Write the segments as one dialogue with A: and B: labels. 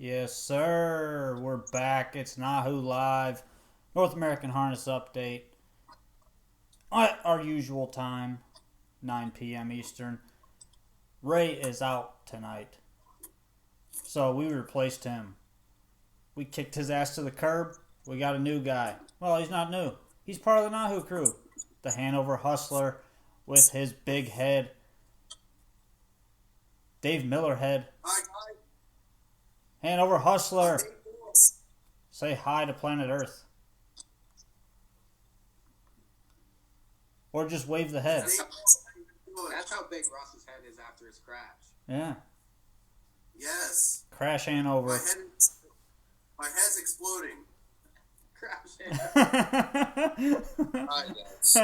A: Yes, sir. We're back. It's NAHU Live, North American Harness Update at our usual time, 9 p.m. Eastern. Ray is out tonight, so we replaced him. We kicked his ass to the curb. We got a new guy. Well, he's not new. He's part of the NAHU crew. The Hanover Hustler with his big head. Dave Miller head.
B: Hi.
A: Hanover Hustler. Say hi to planet Earth. Or just wave the head.
C: That's how big Ross's head is after his crash.
A: Yeah.
B: Yes.
A: Crash Hanover.
B: My head's exploding.
C: Crash Hanover.
B: Hi, guys.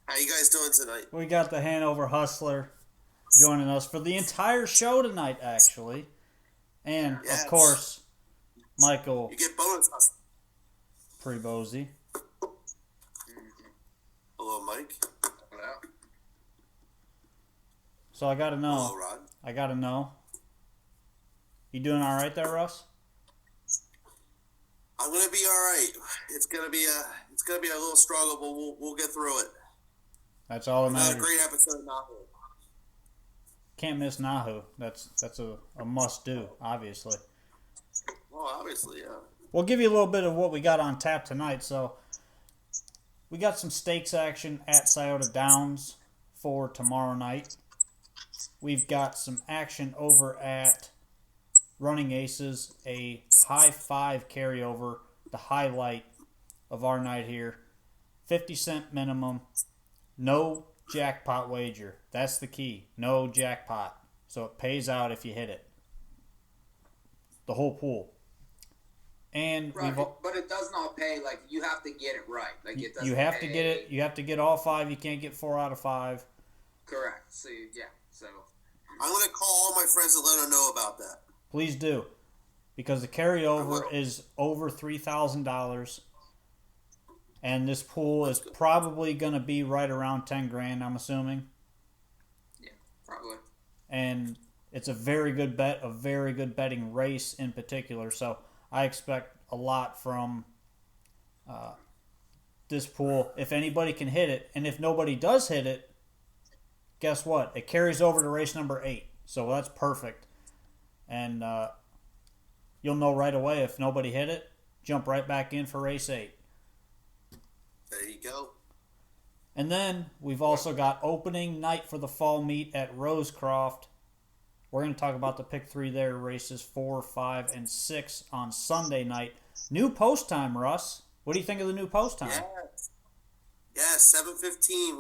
B: How you guys doing tonight?
A: We got the Hanover Hustler joining us for the entire show tonight, actually. And,
B: yes.
A: of course, Michael
B: You get bonus.
A: Prebozy.
B: Hello, Mike.
C: Hello.
A: So I got to know.
B: Hello, Rod.
A: I got to know. You doing all right there, Russ?
B: I'm gonna be all right. It's gonna be a little struggle, but we'll get through it.
A: That's all that
B: Another
A: matters.
B: great episode of NAHU.
A: Can't miss NAHU. That's a must-do, obviously.
B: Well, obviously, yeah.
A: We'll give you a little bit of what we got on tap tonight. So we got some stakes action at Scioto Downs for tomorrow night. We've got some action over at Running Aces, a high five carryover, the highlight of our night here. 50-cent minimum, no jackpot wager. That's the key. No jackpot. So it pays out if you hit it. The whole pool. And
C: Right, but it does not pay. Like, you have to get it right. Like, it doesn't.
A: You have
C: pay.
A: to get it. You have to get all five. You can't get 4 out of 5.
C: Correct. So yeah. So
B: I'm gonna call all my friends and let them know about that.
A: Please do, because the carryover is over $3,000, and this pool is probably going to be right around 10 grand. I'm assuming.
C: Yeah, probably.
A: And it's a very good bet, a very good betting race in particular. So I expect a lot from this pool. If anybody can hit it, and if nobody does hit it, guess what? It carries over to race number 8. So that's perfect. And you'll know right away if nobody hit it. Jump right back in for race 8.
B: There you go.
A: And then we've also got opening night for the fall meet at Rosecroft. We're going to talk about the pick 3 there, races 4, 5, and 6 on Sunday night. New post time, Russ. What do you think of the new post time?
B: Yes, 7:15.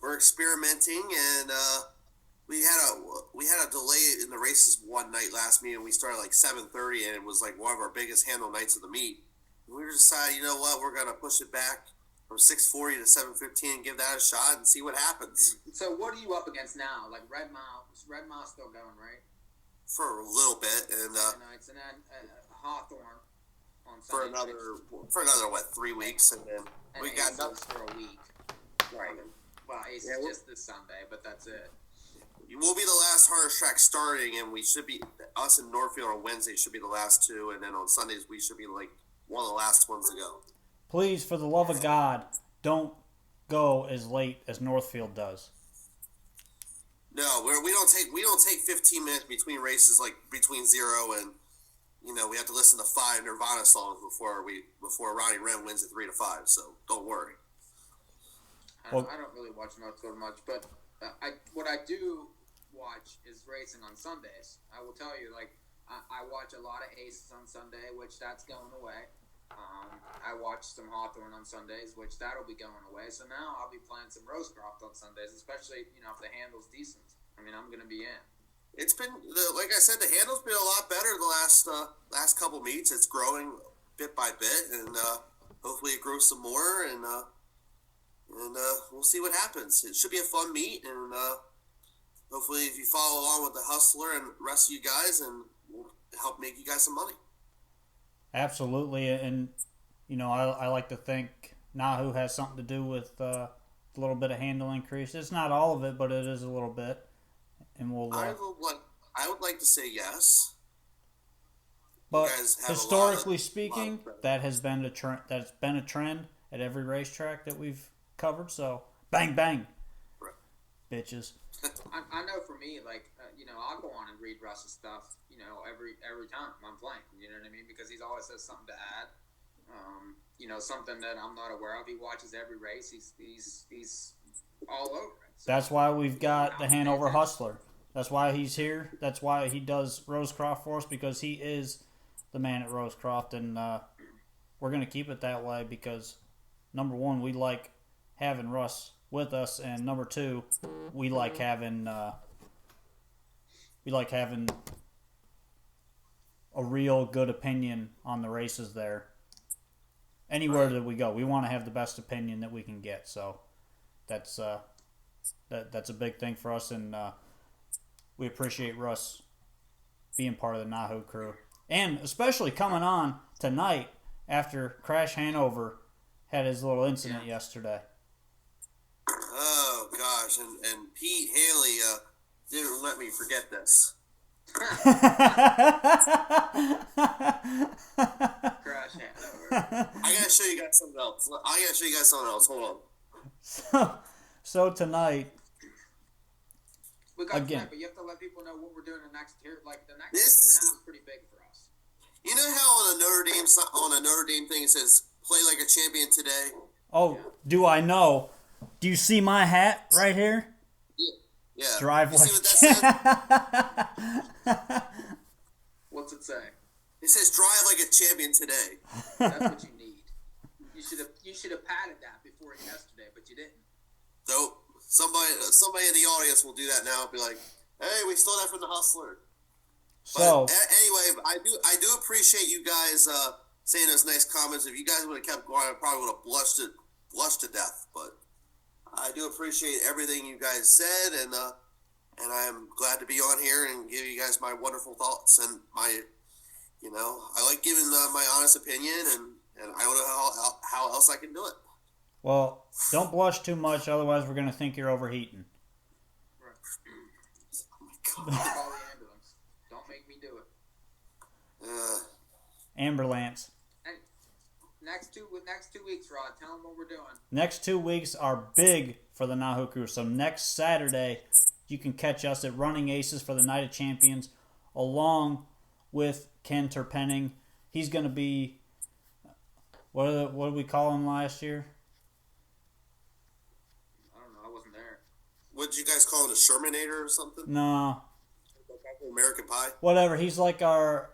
B: We're experimenting, and we had a delay in the races one night last meet, and we started like 7:30, and it was like one of our biggest handle nights of the meet. And we decided, you know what, we're gonna push it back from 6:40 to 7:15 and give that a shot and see what happens.
C: So what are you up against now? Like Red Mile's still going, right?
B: For a little bit, and
C: Nights, and then Hawthorne on
B: for
C: Sunday.
B: another 3 weeks, and then
C: And
B: we got
C: Aces
B: nothing.
C: for a week.
B: Right.
C: Well, Aces
B: Yeah,
C: just this Sunday, but that's it.
B: We'll be the last harness track starting, and we should be, us in Northfield on Wednesday should be the last 2, and then on Sundays we should be like one of the last ones to go.
A: Please, for the love of God, don't go as late as Northfield does.
B: No, we don't take 15 minutes between races, like between 0 and, we have to listen to 5 Nirvana songs before Ronnie Wren wins at 3 to 5. So don't worry.
C: I don't really watch Northfield much, but what I do watch is racing on Sundays. I will tell you, like, I watch a lot of Aces on Sunday, which that's going away. I watch some Hawthorne on Sundays, which that'll be going away. So now I'll be playing some Rosecroft on Sundays, especially, if the handle's decent. I mean, I'm going to be in.
B: It's been, like I said, the handle's been a lot better the last couple meets. It's growing bit by bit, and hopefully it grows some more, and we'll see what happens. It should be a fun meet, and hopefully if you follow along with the Hustler and the rest of you guys, and we'll help make you guys some money.
A: Absolutely, and I like to think NAHU has something to do with a little bit of handle increase. It's not all of it, but it is a little bit. And we'll.
B: I would like to say yes. You
A: But
B: guys have
A: historically
B: a
A: speaking,
B: lot of
A: that has been a trend. That's been a trend at every racetrack that we've covered. So bang bang, bitches.
C: I know for me, like I'll go on and read Russ's stuff, every time I'm playing. You know what I mean? Because he's always has something to add. Something that I'm not aware of. He watches every race. He's all over it. So,
A: That's why we've got the Hanover Hustler. That's why he's here. That's why he does Rosecroft for us, because he is the man at Rosecroft, and we're going to keep it that way because, number one, we like having Russ with us, and number two, we like having a real good opinion on the races there. Anywhere that we go, we want to have the best opinion that we can get. So that's that's a big thing for us, and we appreciate Russ being part of the NAHU crew, and especially coming on tonight after Crash Hanover had his little incident yesterday.
B: Oh gosh, and Pete Hanley didn't let me forget this.
C: Crash Hanover.
B: I gotta show you guys something else. Hold on.
A: So tonight,
C: We got
A: again,
C: tonight, but you have to let people know what we're doing the next year. Like the next
B: This-
C: week and a half is pretty big for us.
B: You know how on a Notre Dame thing it says "Play like a champion today."
A: oh, do I know? Do you see my hat right here?
B: Yeah.
A: Drive
B: You
A: like
B: see what that says?
C: What's it say?
B: It says "Drive like a champion today."
C: That's what you need. You should have padded that before yesterday, but you didn't.
B: So somebody in the audience will do that now. And be like, "Hey, we stole that from the Hustler."
A: So
B: But anyway, I do appreciate you guys saying those nice comments. If you guys would have kept going, I probably would have blushed to death. But I do appreciate everything you guys said, and I'm glad to be on here and give you guys my wonderful thoughts and my, I like giving my honest opinion, and I don't know how else I can do it.
A: well, don't blush too much, otherwise we're gonna think you're overheating.
C: Right.
B: Oh my God.
C: Call the ambulance. Don't make me do it.
A: Amber Lance.
C: And next two weeks, Rod. Tell them what we're doing.
A: Next 2 weeks are big for the NAHU crew. So next Saturday, you can catch us at Running Aces for the Night of Champions, along with Ken Terpenning. He's going to be, what did we call him last year?
C: I don't know. I wasn't there.
B: What did you guys call it, a Shermanator or something?
A: No,
B: American Pie?
A: whatever. He's like our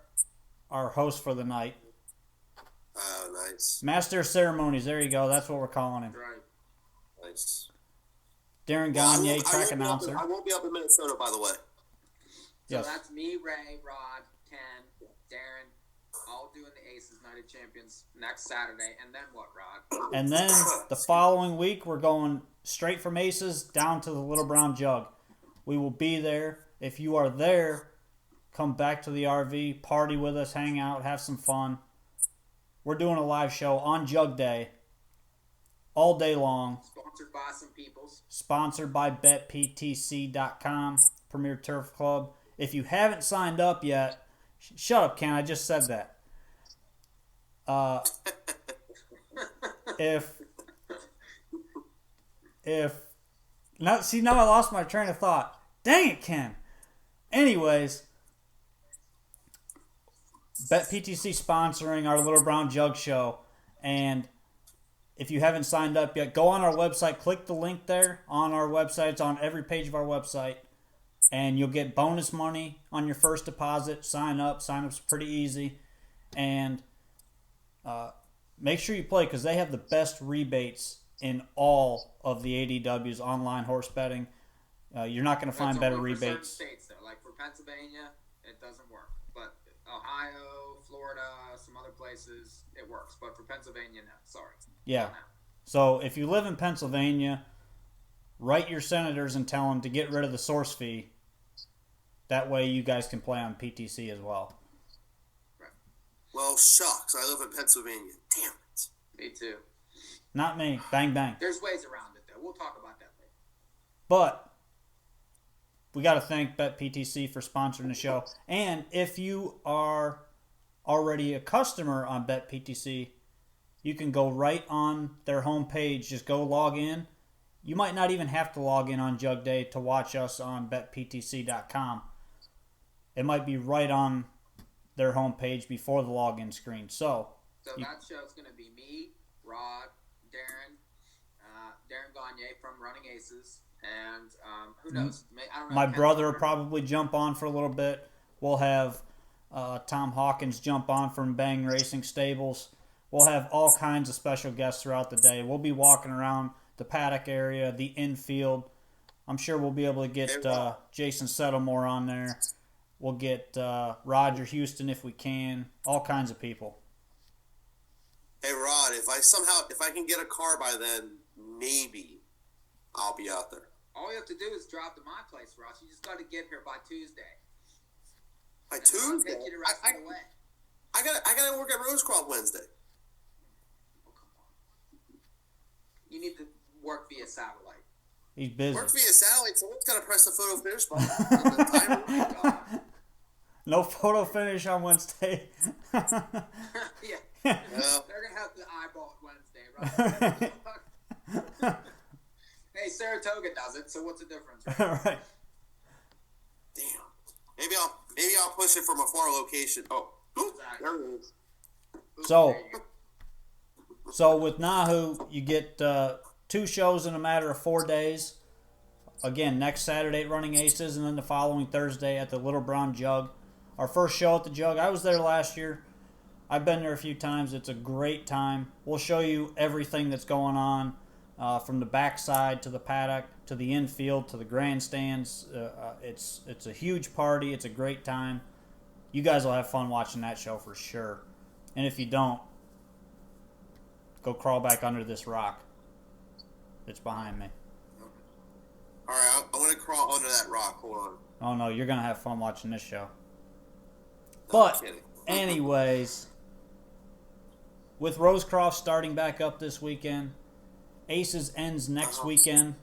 A: host for the night.
B: Oh, nice.
A: Master of Ceremonies. There you go. That's what we're calling him.
C: Right.
B: Nice.
A: Darren
B: Well,
A: Gagne, track announcer.
B: I won't be up in Minnesota, by the way.
C: So
A: Yes.
C: that's me, Ray, Rod, Ken, Darren, all doing the Aces Night of Champions next Saturday. And then what, Rod?
A: And then the following week, we're going straight from Aces down to the Little Brown Jug. We will be there. If you are there, come back to the RV, party with us, hang out, have some fun. We're doing a live show on Jug Day, all day long.
C: Sponsored by some peoples.
A: Sponsored by BetPTC.com, Premier Turf Club. If you haven't signed up yet, shut up, Ken. I just said that. Now I lost my train of thought. Dang it, Ken. Anyways, BetPTC sponsoring our Little Brown Jug show, and if you haven't signed up yet, go on our website, click the link there on our website. It's on every page of our website, and you'll get bonus money on your first deposit. Sign up. Sign up's pretty easy, and make sure you play because they have the best rebates in all of the ADW's online horse betting. You're not going to find
C: That's
A: better
C: only for certain
A: rebates.
C: states, though. Like for Pennsylvania, it doesn't work. But Ohio, Florida, some other places, it works. But for Pennsylvania, no. Sorry.
A: Yeah.
C: Not now.
A: So if you live in Pennsylvania, write your senators and tell them to get rid of the source fee. That way you guys can play on PTC as well.
C: Right.
B: Well, shucks. I live in Pennsylvania. Damn it.
C: Me too.
A: Not me. Bang, bang.
C: There's ways around it, though. We'll talk about that later.
A: But we got to thank BetPTC for sponsoring the show. And if you are already a customer on BetPTC, you can go right on their homepage. Just go log in. You might not even have to log in on Jug Day to watch us on betptc.com. It might be right on their homepage before the login screen. So
C: that show's going to be me, Rod, Darren Gagne from Running Aces, and who knows? I don't know.
A: My brother will probably jump on for a little bit. We'll have Tom Hawkins jump on from Bang Racing Stables. We'll have all kinds of special guests throughout the day. We'll be walking around the paddock area, the infield. I'm sure we'll be able to get Jason Settlemore on there. We'll get Roger Houston if we can. All kinds of people.
B: Hey Rod, if I can get a car by then, maybe I'll be out there.
C: All you have to do is drop to my place, Ross. You just got to get here by Tuesday.
B: By Tuesday?
C: I'll take you the rest of the way.
B: I gotta work at Rosecroft Wednesday.
C: Oh, come on. You need to work via satellite.
A: He's busy.
B: Work via satellite, someone's gotta press the photo finish button.
C: Oh, my God.
A: No photo finish on Wednesday.
C: Yeah.
B: Yeah.
C: They're going to have the eyeball Wednesday, right? Hey, Saratoga does it, so what's the difference? Right?
A: Right.
B: Damn. Maybe I'll push it from a far location. Oh,
C: Exactly.
B: there it is.
A: So with NAHU, you get 2 shows in a matter of 4 days. Again, next Saturday at Running Aces, and then the following Thursday at the Little Brown Jug. Our first show at the Jug, I was there last year. I've been there a few times. It's a great time. We'll show you everything that's going on, from the backside to the paddock to the infield to the grandstands. It's a huge party. It's a great time. You guys will have fun watching that show for sure. And if you don't, go crawl back under this rock that's behind me.
B: All right, I'm going to crawl under that rock. Hold on.
A: Oh, no, you're going to have fun watching this show. But, anyways, with Rosecroft starting back up this weekend, Aces ends next weekend.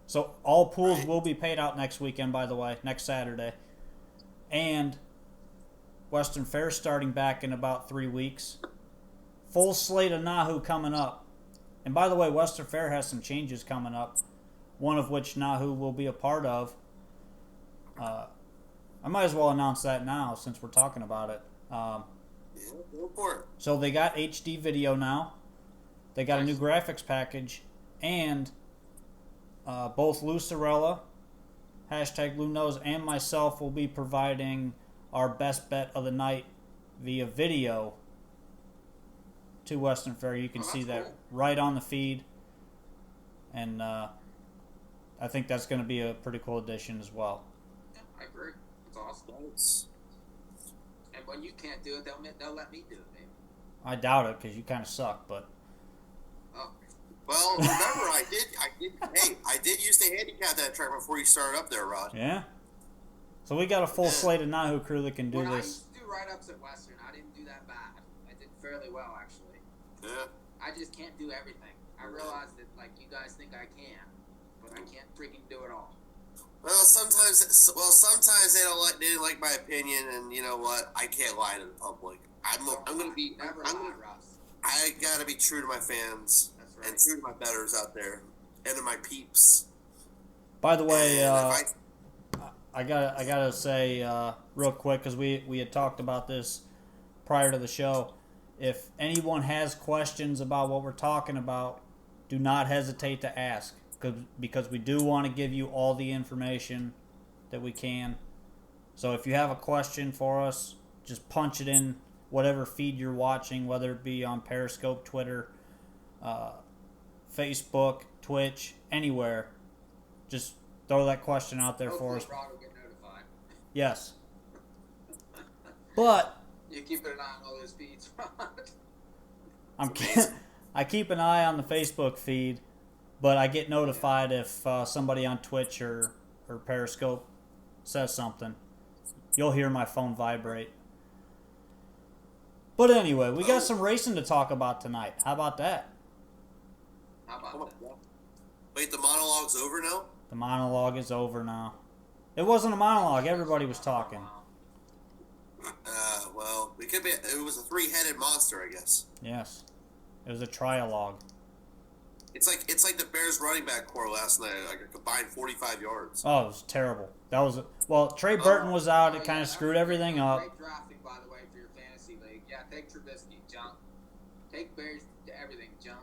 A: So all pools will be paid out next weekend, by the way, next Saturday. And Western Fair starting back in about 3 weeks. Full slate of NAHU coming up. And by the way, Western Fair has some changes coming up, one of which NAHU will be a part of. I might as well announce that now since we're talking about it.
B: Yeah, go for it.
A: So they got HD video now. They got a new graphics package. And both Lou Sorella, #LouNose, and myself will be providing our best bet of the night via video to Western Fair. You can see that right on the feed. And I think that's going to be a pretty cool addition as well.
C: Yeah, I agree. It's awesome.
B: Nice.
C: And when you can't do it, they'll let me do it, maybe.
A: I doubt it because you kind of suck, but...
C: Oh.
B: Well, remember, I did used to handicap that track before you started up there, Rod.
A: Yeah? So we got a full slate of NAHU crew that can do
C: When I
A: this.
C: used to do write-ups at Western, I didn't do that bad. I did fairly well, actually.
B: Yeah.
C: I just can't do everything. I realize that, like, you guys think I can, but I can't freaking do it all.
B: Well, sometimes they didn't like my opinion, and you know what? I can't lie to the public. I gotta be true to my fans.
C: That's right.
B: And true to my bettors out there, and to my peeps.
A: By the way, I gotta say real quick because we had talked about this prior to the show. If anyone has questions about what we're talking about, do not hesitate to ask, because we do want to give you all the information that we can. So if you have a question for us, just punch it in whatever feed you're watching, whether it be on Periscope, Twitter, Facebook, Twitch, anywhere. Just throw that question out there for us.
C: Hopefully Rod will get notified.
A: Yes. But
C: You keep an eye on all those feeds, Rod.
A: I keep an eye on the Facebook feed, but I get notified if somebody on Twitch or Periscope says something. You'll hear my phone vibrate. But anyway, we got some racing to talk about tonight. How about that?
C: How about that?
B: Wait, the monologue's over now?
A: The monologue is over now. It wasn't a monologue. Everybody was talking.
B: Well, it could be. It was a three-headed monster, I guess.
A: Yes. It was a trialogue.
B: It's like the Bears running back core last night, like a combined 45 yards.
A: Oh, it was terrible. That was well. Trey Burton was out. It kind of screwed everything up.
C: Great drafting, by the way, for your fantasy league. Yeah, take Trubisky, junk. Take Bears to everything, junk.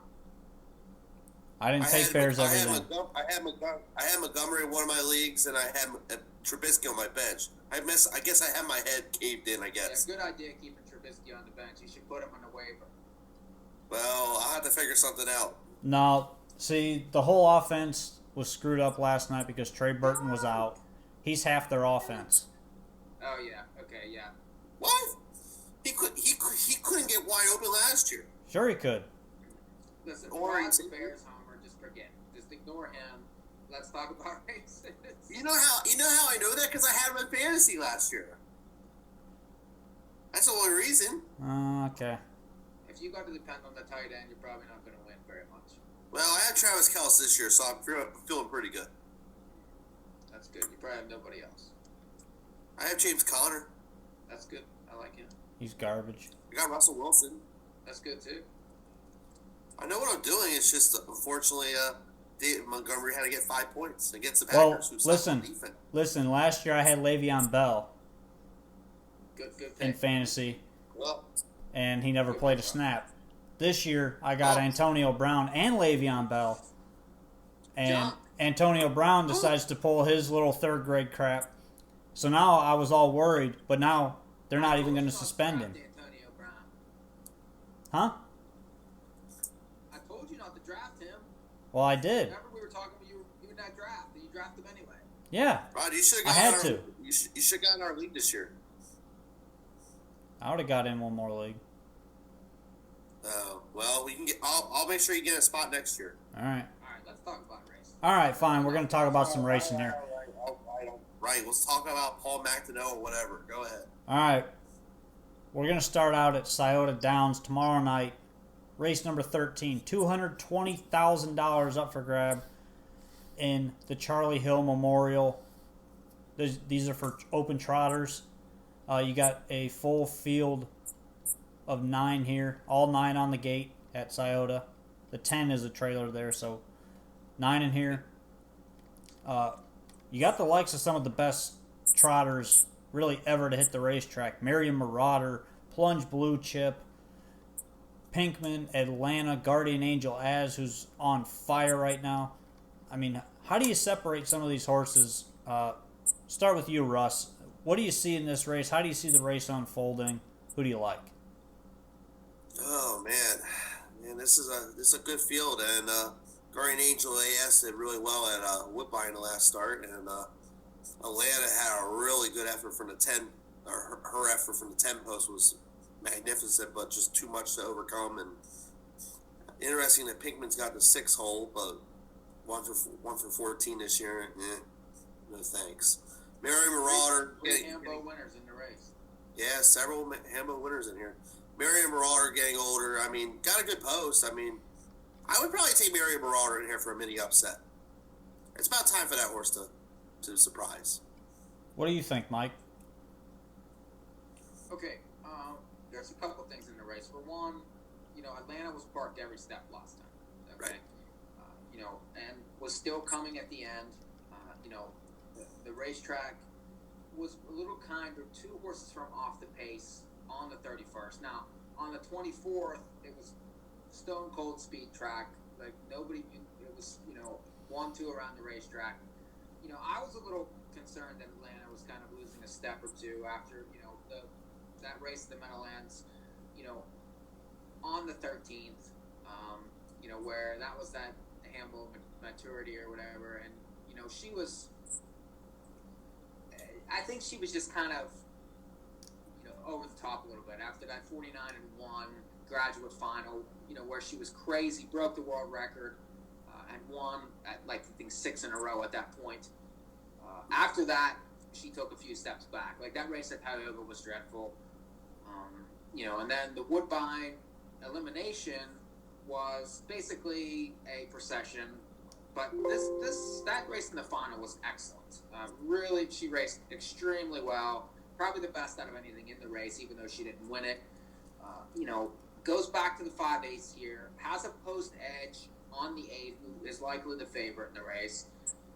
A: I didn't take Bears everything.
B: I had Montgomery in one of my leagues, and I had Trubisky on my bench. I guess I had my head caved in. I guess.
C: Yeah, good idea keeping Trubisky on the bench. You should put him on the waiver.
B: Well, I'll have to figure something out.
A: No, see, the whole offense was screwed up last night because Trey Burton was out. He's half their offense.
C: Oh yeah. Okay. Yeah.
B: What? He couldn't get wide open last year.
A: Sure, he could.
C: Listen, Brian's a Bears homer. Just forget. Just ignore him. Let's talk about races.
B: You know how I know that? Because I had him in fantasy last year. That's the only reason.
A: Okay.
C: If you got to depend on the tight end, you're probably not going to win very much.
B: Well, I had Travis Kelce this year, so I'm feeling pretty good.
C: That's good. You probably have nobody else.
B: I have James Conner.
C: That's good. I like him.
A: He's garbage.
B: I got Russell Wilson.
C: That's good too.
B: I know what I'm doing. It's just, unfortunately, David Montgomery had to get 5 points against the Packers.
A: Well, listen. Last year I had Le'Veon Bell
C: Good
A: in
C: pick.
A: fantasy,
B: Well,
A: and he never played a snap. This year I got Antonio Brown and Le'Veon Bell, and Antonio Brown decides to pull his little third grade crap. So now I was all worried, but now they're not even going to suspend him.
C: Antonio Brown.
A: Huh?
C: I told you not to draft him.
A: Well, I did.
C: Remember we were talking about you in that draft, and you drafted him anyway.
A: Yeah.
B: Rod, you should
A: I had to.
B: You should have gotten our league this year.
A: I would have got in one more league.
B: Oh, well, we can get. I'll make sure you get a spot next year.
A: All right.
C: All right, let's talk about racing.
A: All right, fine. We're going to talk about some racing here.
B: Right, let's talk about Paul McDonnell or whatever. Go ahead.
A: All right. We're going to start out at Scioto Downs tomorrow night. Race number 13. $220,000 up for grab in the Charlie Hill Memorial. These are for open trotters. You got a full field of 9 here. All 9 on the gate at Scioto. The 10 is a trailer there, so 9 in here. You got the likes of some of the best trotters really ever to hit the racetrack. Marion Marauder, Plunge Blue Chip, Pinkman, Atlanta, Guardian Angel Az, who's on fire right now. I mean, how do you separate some of these horses? Start with you, Russ. What do you see in this race? How do you see the race unfolding? Who do you like?
B: Oh man, this is a good field, and Guardian Angel AS did really well at Woodbine the last start, and Atlanta had a really good effort from the 10. Her effort from the 10 post was magnificent, but just too much to overcome. And interesting that Pinkman's got the 6 hole, but one for 14 this year. No thanks. Mary Marauder.
C: Hambo winners in the race.
B: Yeah, several Hambo winners in here. Mary Marauder getting older. I mean, got a good post. I mean, I would probably take Mary Marauder in here for a mini upset. It's about time for that horse to surprise.
A: What do you think, Mike?
C: Okay, there's a couple things in the race. For one, Atlanta was parked every step last time. Okay? Right. And was still coming at the end. The racetrack was a little kinder. 2 horses from off the pace on the 31st. Now, on the 24th, it was stone cold speed track. Like nobody, it was 1-2 around the racetrack. I was a little concerned that Atlanta was kind of losing a step or two after that race at the Meadowlands. On the 13th, where that was that Hamble maturity or whatever, and she was. I think she was just kind of over the top a little bit after that 49-1 graduate final, where she was crazy, broke the world record, and won at I think 6 in a row at that point. After that, she took a few steps back. Like that race at Tioga was dreadful, and then the Woodbine elimination was basically a procession But that race in the final was excellent. Really, she raced extremely well. Probably the best out of anything in the race, even though she didn't win it. Goes back to the 5/8 here. Has a post edge on the 8, who is likely the favorite in the race.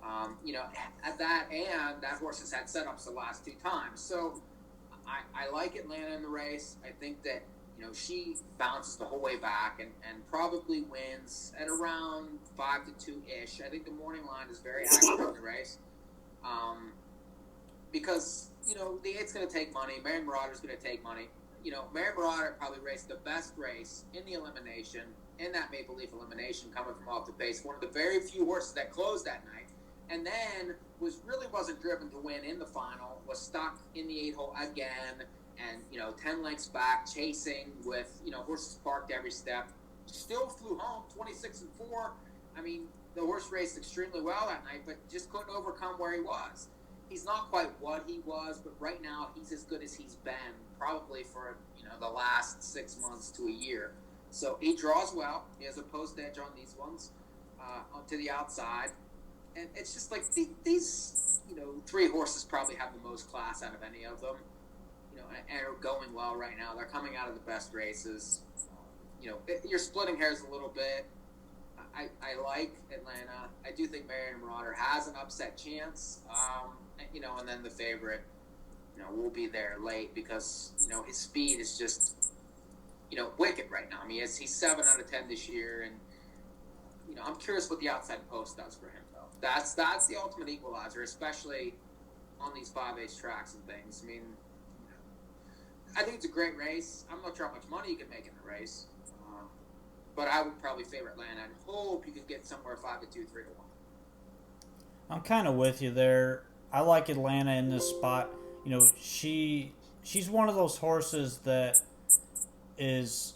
C: At that horse has had setups the last 2 times. So I like Atlanta in the race. I think that she bounces the whole way back and probably wins at around 5-2 ish. I think the morning line is very accurate in the race, because the 8's going to take money. Marion Marauder's going to take money. Marion Marauder probably raced the best race in the elimination, in that Maple Leaf elimination, coming from off the pace. One of the very few horses that closed that night, and then wasn't driven to win in the final. Was stuck in the 8 hole again. And 10 lengths back, chasing with horses parked every step. Still flew home 26-4. I mean, the horse raced extremely well that night, but just couldn't overcome where he was. He's not quite what he was, but right now he's as good as he's been probably for the last 6 months to a year. So he draws well. He has a post edge on these ones, to the outside, and it's just like these 3 horses probably have the most class out of any of them. And are going well right now. They're coming out of the best races. You're splitting hairs a little bit. I like Atlanta. I do think Marion Marauder has an upset chance. And then the favorite, will be there late because, his speed is just, wicked right now. I mean, he's 7 out of 10 this year, and, I'm curious what the outside post does for him, though. That's the ultimate equalizer, especially on these 5/8 tracks and things. I mean, I think it's a great race. I'm not sure how much money you can make in the race, but I would probably favor Atlanta and hope you could get somewhere 5-2, 3-1.
A: I'm kind of with you there. I like Atlanta in this spot. She's one of those horses that is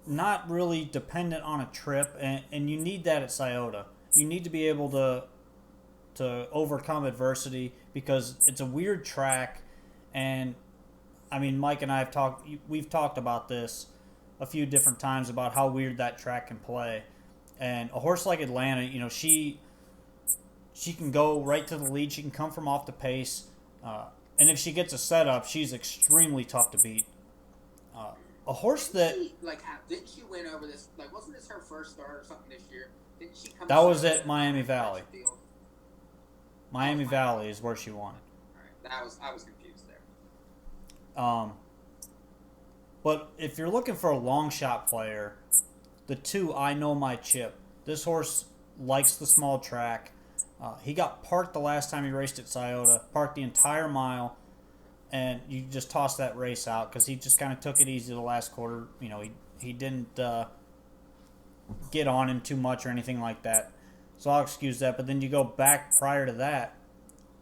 A: not really dependent on a trip, and you need that at Scioto. You need to be able to overcome adversity because it's a weird track. And I mean, Mike and I we've talked about this a few different times about how weird that track can play. And a horse like Atlanta, she can go right to the lead. She can come from off the pace. And if she gets a setup, she's extremely tough to beat. A horse that...
C: Didn't she win over this? Wasn't this her first start or something this year? Didn't she come...
A: That was at Miami Valley. Miami Valley is where she won.
C: All right. I was confused.
A: But if you're looking for a long shot player, the 2 I Know My Chip. This horse likes the small track. He got parked the last time he raced at Scioto, parked the entire mile, and you just toss that race out because he just kind of took it easy the last quarter. He didn't get on him too much or anything like that. So I'll excuse that. But then you go back prior to that,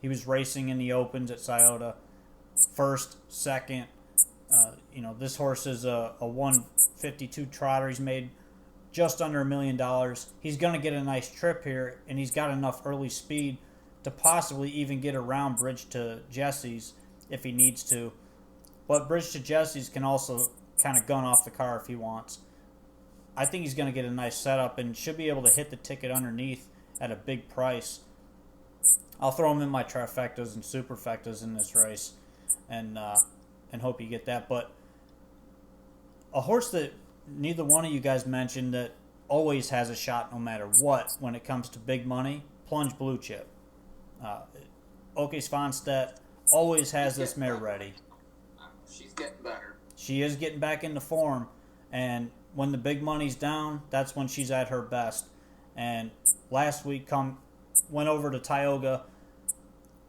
A: he was racing in the Opens at Scioto. First, second, this horse is a 152 trotter. He's made just under $1 million. He's going to get a nice trip here, and he's got enough early speed to possibly even get around Bridge to Jesse's if he needs to. But Bridge to Jesse's can also kind of gun off the car if he wants. I think he's going to get a nice setup and should be able to hit the ticket underneath at a big price. I'll throw him in my trifectas and superfectas in this race. And hope you get that. But a horse that neither one of you guys mentioned that always has a shot no matter what when it comes to big money, Plunge Blue Chip. Oke Svanstedt always has this mare ready.
C: She's getting better.
A: She is getting back into form, and when the big money's down, that's when she's at her best. And last week went over to Tioga,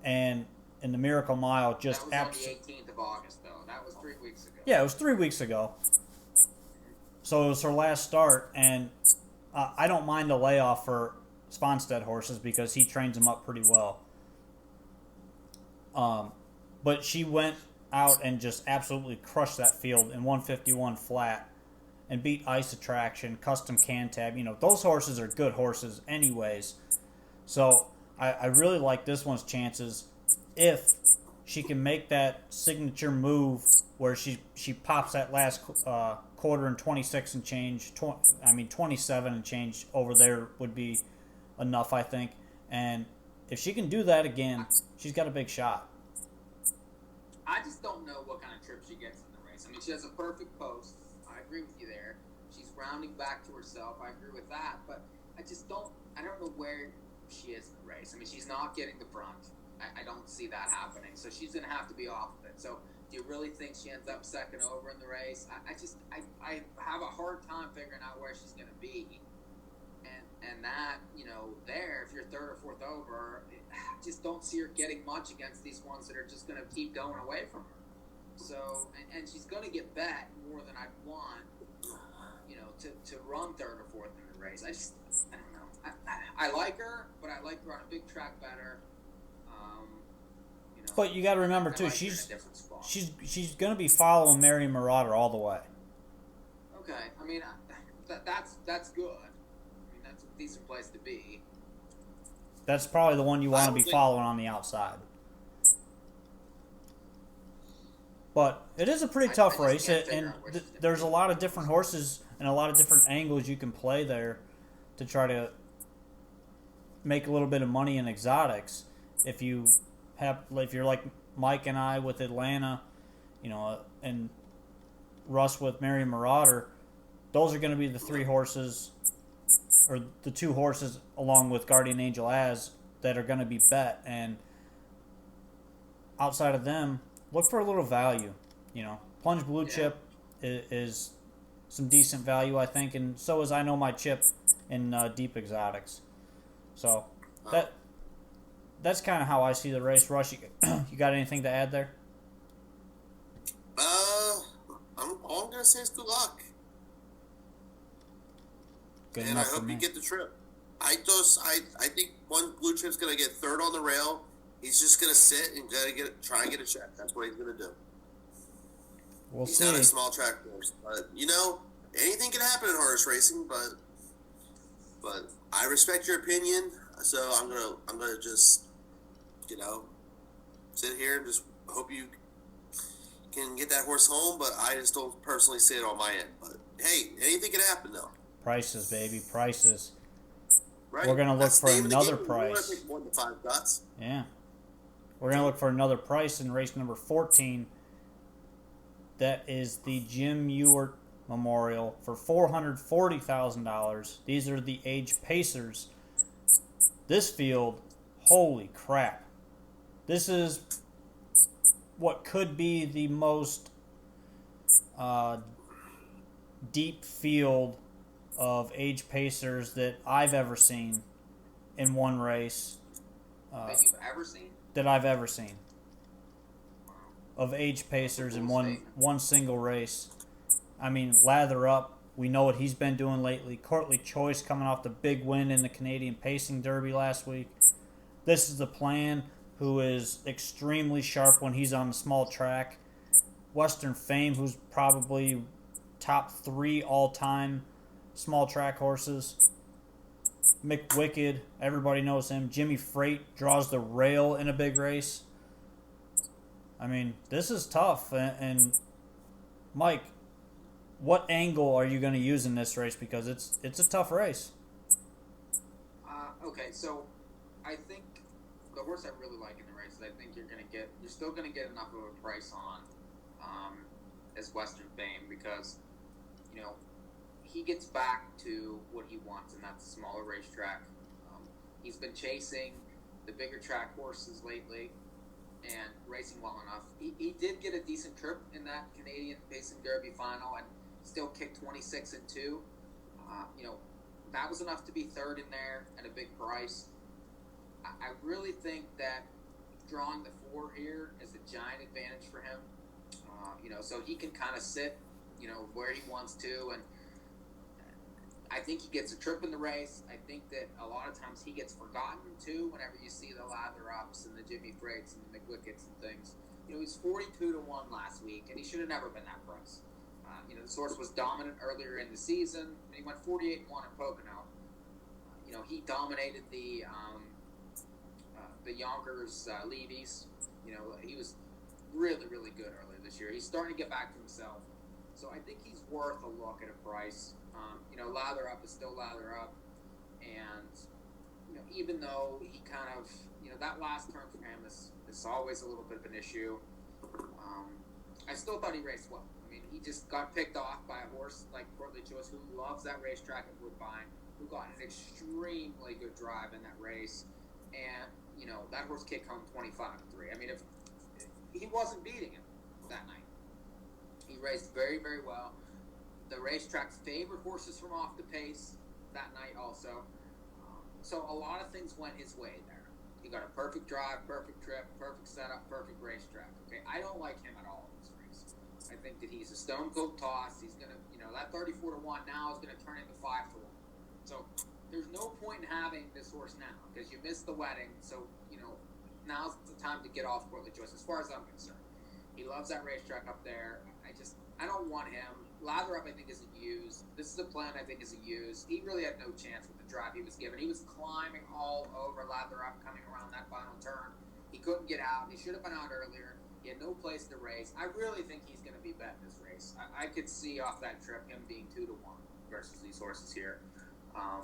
A: and in the Miracle Mile, just
C: that was on the 18th of August, though. That was 3 weeks ago.
A: Yeah, it was 3 weeks ago. So it was her last start, and I don't mind the layoff for Svanstedt horses because he trains them up pretty well. But she went out and just absolutely crushed that field in 151 flat and beat Ice Attraction, Custom Cantab. Those horses are good horses anyways. So I really like this one's chances if she can make that signature move where she pops that last quarter and 26 and change. 27 and change over there would be enough, I think. And if she can do that again, she's got a big shot.
C: I just don't know what kind of trip she gets in the race. I mean, she has a perfect post. I agree with you there. She's rounding back to herself. I agree with that. But I don't know where she is in the race. I mean, she's not getting the front. I don't see that happening. So she's going to have to be off of it. So do you really think she ends up second over in the race? I have a hard time figuring out where she's going to be. And that, if you're third or fourth over, I just don't see her getting much against these ones that are just going to keep going away from her. So, and she's going to get bet more than I'd want, to run third or fourth in the race. I don't know. I like her, but I like her on a big track better.
A: But you got to remember too, she's going to be following Mary Marauder all the way.
C: Okay, I mean that's good. I mean that's a decent place to be.
A: That's probably the one you want to be following on the outside. But it is a pretty tough race, and there's a lot of different horses and a lot of different angles you can play there to try to make a little bit of money in exotics. If you're like Mike and I with Atlanta, and Russ with Mary Marauder, those are going to be the three horses, or the two horses along with Guardian Angel Az, that are going to be bet. And outside of them, look for a little value. Plunge Blue Chip is some decent value, I think, and so is I Know My Chip in Deep Exotics. So that's kind of how I see the race. Rush, you got anything to add there?
B: All I'm gonna say is good luck.
A: Good
B: and I hope you get the trip. I think one Blue Chip's gonna get third on the rail. He's just gonna sit and try and get a check. That's what he's gonna do. He's not a small track horse, but anything can happen in harness racing. But I respect your opinion, so I'm gonna just sit here and just hope you can get that horse home. But I just don't personally see it on my end. But hey, anything can happen though.
A: Prices, baby, prices.
B: Right.
A: We're gonna look for another price.
B: We want to pick 1 to 5 dots.
A: Yeah. We're gonna look for another price in race number 14. That is the Jim Ewart Memorial for $440,000. These are the age pacers. This field, holy crap. This is what could be the most deep field of age pacers that I've ever seen in one race.
C: That you've ever seen?
A: That I've ever seen. Of age pacers in one single race. I mean, Lather Up, we know what he's been doing lately. Courtly Choice coming off the big win in the Canadian Pacing Derby last week. This is the Plan, who is extremely sharp when he's on the small track. Western Fame, who's probably top 3 all-time small track horses. McWicked, everybody knows him. Jimmy Freight draws the rail in a big race. I mean, this is tough. And Mike, what angle are you going to use in this race? Because it's a tough race.
C: Okay, so I think the horse I really like in the race, I think you're still going to get enough of a price on as Western Fame, because he gets back to what he wants, and that's a smaller racetrack. He's been chasing the bigger track horses lately and racing well enough. He did get a decent trip in that Canadian Pacing Derby final and still kicked 26-2. That was enough to be third in there at a big price. I really think that drawing the 4 here is a giant advantage for him. So he can kind of sit, where he wants to, and I think he gets a trip in the race. I think that a lot of times he gets forgotten too whenever you see the Lather Ups and the Jimmy Freights and the McWickeds and things. He's 42-1 last week, and he should have never been that price. This horse was dominant earlier in the season, and he went 48-1 at Pocono. He dominated the Yonkers Levies. He was really, really good earlier this year. He's starting to get back to himself. So I think he's worth a look at a price. Lather Up is still Lather Up, and even though he kind of that last turn for him is always a little bit of an issue. I still thought he raced well. I mean, he just got picked off by a horse like Courtly Choice, who loves that racetrack at Woodbine, who got an extremely good drive in that race, and that horse kicked home 25-3. I mean, if he wasn't beating him that night, he raced very, very well. The racetrack favored horses from off the pace that night also. So a lot of things went his way there. He got a perfect drive, perfect trip, perfect setup, perfect racetrack. Okay, I don't like him at all in this race. I think that he's a stone cold toss. He's gonna, that 34-1 now is gonna turn into 5-1. So there's no point in having this horse now because you missed the wedding. So now's the time to get off Courtly Choice. As far as I'm concerned, he loves that racetrack up there. I don't want him. Lather Up, I think, isn't used. This is a plan I think isn't used. He really had no chance with the drive he was given. He was climbing all over Lather Up coming around that final turn. He couldn't get out. He should have been out earlier. He had no place to race. I really think he's going to be bet this race. I could see off that trip him being 2-1 versus these horses here. I'm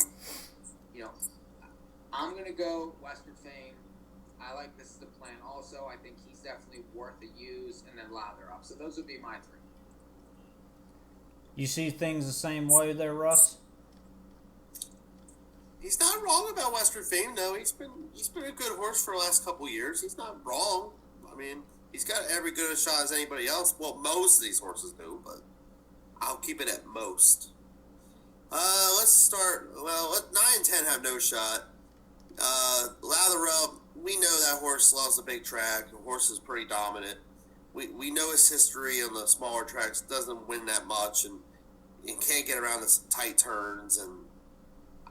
C: going to go Western Fame. I like This Is the Plan also. I think he's definitely worth a use, and then Lather Up. So those would be my three.
A: You see things the same way there, Russ?
B: He's not wrong about Western Fame, though. He's been a good horse for the last couple of years. He's not wrong. I mean, he's got every good a shot as anybody else. Well, most of these horses do, but I'll keep it at most. Let's start. Well, 9 and 10 have no shot. Lather Up, we know that horse loves a big track. The horse is pretty dominant. We know his history on the smaller tracks, doesn't win that much, and can't get around the tight turns. And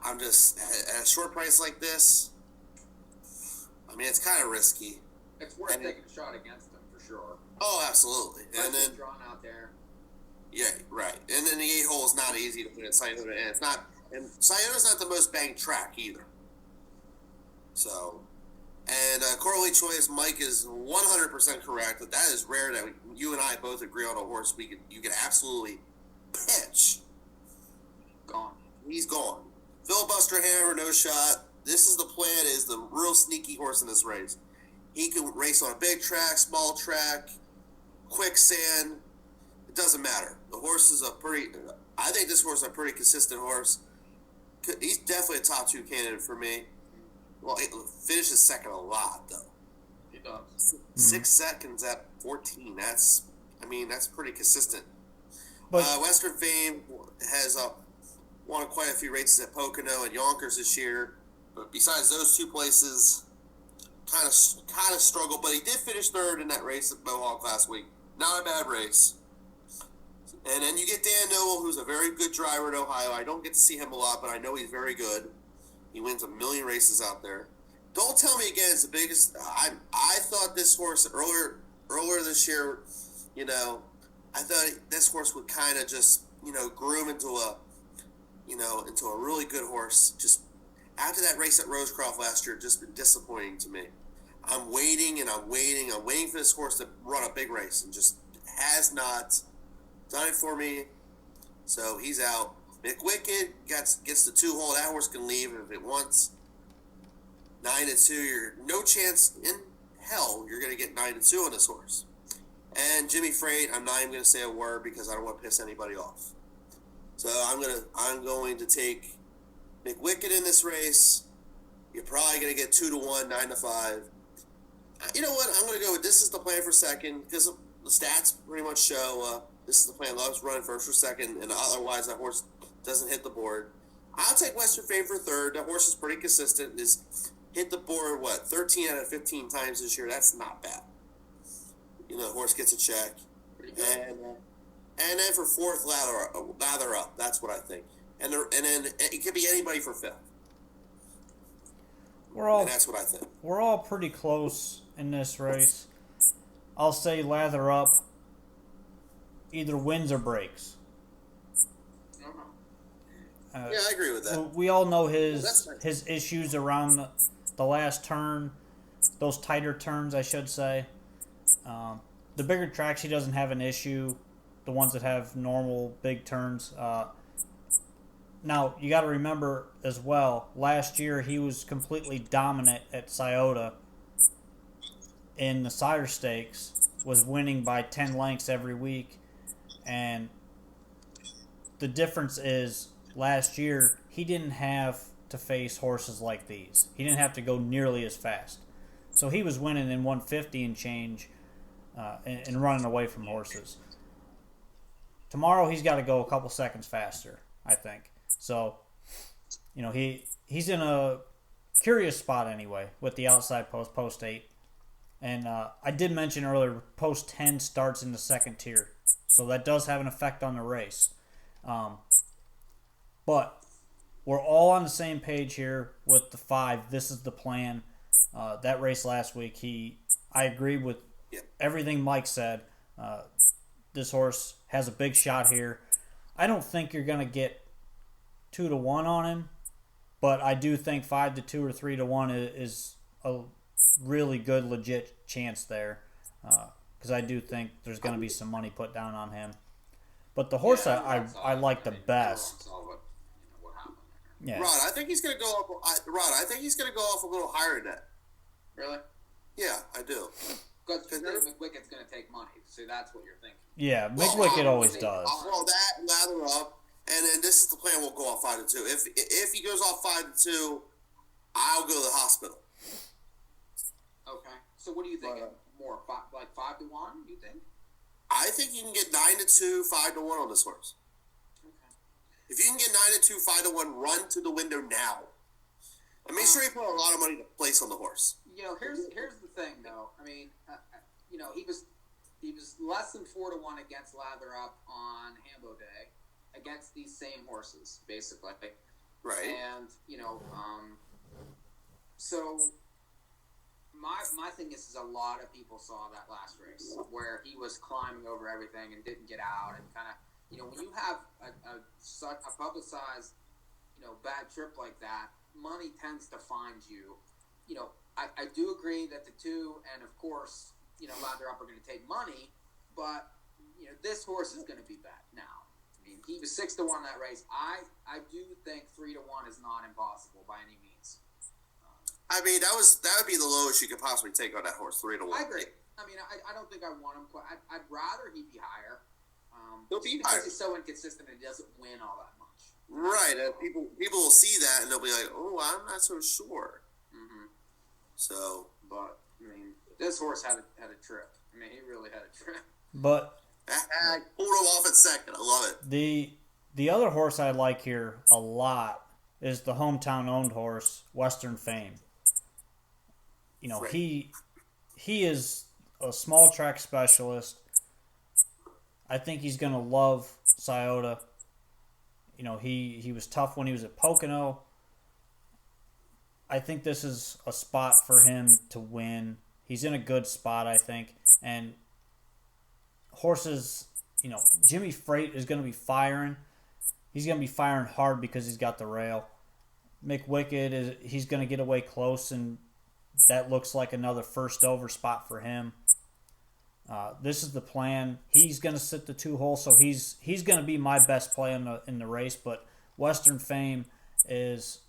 B: I'm just, at a short price like this, I mean, it's kind of risky.
C: It's worth taking a shot against him, for sure.
B: Oh, absolutely. And then
C: drawn out there.
B: Yeah, right. And then the 8 hole is not easy to put in Scioto, and Scioto's not the most banged track either. So, and Courtly Choice, Mike is 100% correct. That is rare that you and I both agree on a horse you can absolutely pitch.
C: Gone.
B: He's gone. Filibuster Hammer, no shot. This Is the Plan is the real sneaky horse in this race. He can race on a big track, small track, quicksand. It doesn't matter. The horse is I think this horse is a pretty consistent horse. He's definitely a top 2 candidate for me. Well, it finishes second a lot, though.
C: He does.
B: 6 seconds at 14. That's pretty consistent.
A: But
B: Western Fame has won quite a few races at Pocono and Yonkers this year. But besides those 2 places, kind of struggled. But he did finish third in that race at Mohawk last week. Not a bad race. And then you get Dan Noble, who's a very good driver in Ohio. I don't get to see him a lot, but I know he's very good. He wins a million races out there. Don't tell me again it's the biggest. I thought this horse earlier this year, I thought this horse would kind of just groom into a really good horse. Just after that race at Rosecroft last year, just been disappointing to me. I'm waiting for this horse to run a big race, and just has not done it for me. So he's out. McWicked gets the 2 hole. That horse can leave if it wants. 9-2. You're no chance in hell you're going to get 9-2 on this horse. And Jimmy Freight, I'm not even going to say a word because I don't want to piss anybody off. So I'm going to take McWicked in this race. You're probably going to get 2-1, 9-5. You know what? I'm going to go with This Is the Plan for second because the stats pretty much show This Is the Plan loves running first or second, and otherwise that horse doesn't hit the board. I'll take Western Fame for third. That horse is pretty consistent. Is hit the board 13 out of 15 times this year. That's not bad. The horse gets a check. And then for fourth, lather up. That's what I think. And then it could be anybody for fifth. And that's what I think.
A: We're all pretty close in this race. I'll say Lather Up either wins or breaks.
B: Yeah, I agree with that.
A: We all know his issues around the last turn, those tighter turns, I should say. The bigger tracks, he doesn't have an issue. The the ones that have normal big turns. Now, you got to remember as well, last year he was completely dominant at Scioto in the sire stakes, was winning by 10 lengths every week. And the difference is last year he didn't have to face horses like these. He didn't have to go nearly as fast. So he was winning in 150 and change and running away from horses. Tomorrow he's got to go a couple seconds faster, I think. So, he's in a curious spot anyway with the outside post 8. And I did mention earlier, post 10 starts in the second tier. So that does have an effect on the race. But we're all on the same page here with the 5. This is the plan. That race last week, I agree with everything Mike said. This horse has a big shot here. I don't think you're going to get 2-1 on him, but I do think 5-2 or 3-1 is a really good, legit chance there. Because I do think there's going to be some money put down on him. But the horse I like the best.
B: Yeah. Rod, I think he's going to go up. I think he's going to go off a little higher than that.
C: Really?
B: Yeah, I do.
C: Because McWicket's going to take money. So that's what you're thinking.
A: Yeah, McWicket always does.
B: Well, that lather up, and then this is the plan. We'll go off 5-2. If he goes off 5-2, I'll go to the hospital.
C: Okay. So what do you think? More 5-1? You think?
B: I think you can get 9-2, 5-1 on this horse. Okay. If you can get 9-2, 5-1, run to the window now, and make sure you put a lot of money to place on the horse.
C: Here's the thing, though. I mean, he was less than 4-1 against Lather Up on Hambo Day, against these same horses, basically.
B: Right.
C: And so my thing is a lot of people saw that last race where he was climbing over everything and didn't get out, and kind of when you have a publicized bad trip like that, money tends to find you. I do agree that the 2 and of course Lather Up are going to take money, but this horse is going to be bet now. I mean, he was 6-1 that race. I do think 3-1 is not impossible by any means.
B: I mean, that would be the lowest you could possibly take on that horse, 3-1.
C: I agree. I mean, I don't think I want him. I'd rather he be higher.
B: He'll be
C: because
B: higher.
C: He's so inconsistent and he doesn't win all that much.
B: Right, and people will see that and they'll be like, "Oh, I'm not so sure."
C: Mm-hmm.
B: So,
C: but I mean, this horse had a trip. I mean, he really had a trip.
A: But
B: I pulled him off at second. I love
A: it. The other horse I like here a lot is the hometown owned horse, Western Fame. Right. He is a small track specialist. I think he's going to love Scioto. He was tough when he was at Pocono. I think this is a spot for him to win. He's in a good spot, I think. And horses, Jimmy Freight is going to be firing. He's going to be firing hard because he's got the rail. McWicket, he's going to get away close, and that looks like another first over spot for him. This is the plan. He's going to sit the 2 hole, so he's going to be my best play in the race. But Western Fame is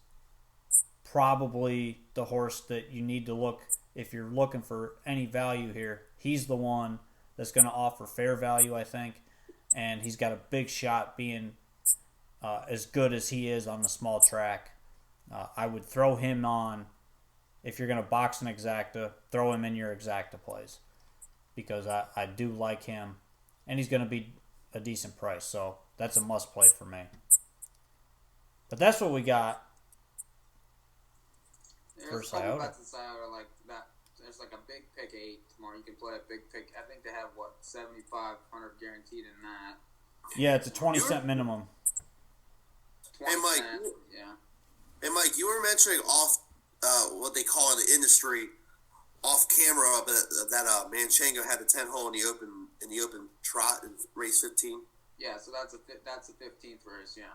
A: probably the horse that you need to look if you're looking for any value here. He's the one that's going to offer fair value, I think, and he's got a big shot being as good as he is on the small track. I would throw him on if you're going to box an exacta. Throw him in your exacta plays. Because I do like him, and he's going to be a decent price, so that's a must play for me. But that's what we got for Scioto.
C: Like that. There's like a big pick 8 tomorrow. You can play a big pick. I think they have 7,500 guaranteed in that.
A: Yeah, it's a 20-cent minimum.
B: 20 and Mike,
C: cent, yeah.
B: And Mike, you were mentioning off what they call in the industry. Off camera, that Manchengo had the 10 hole in the open trot in race 15.
C: Yeah, so that's a 15th race. Yeah.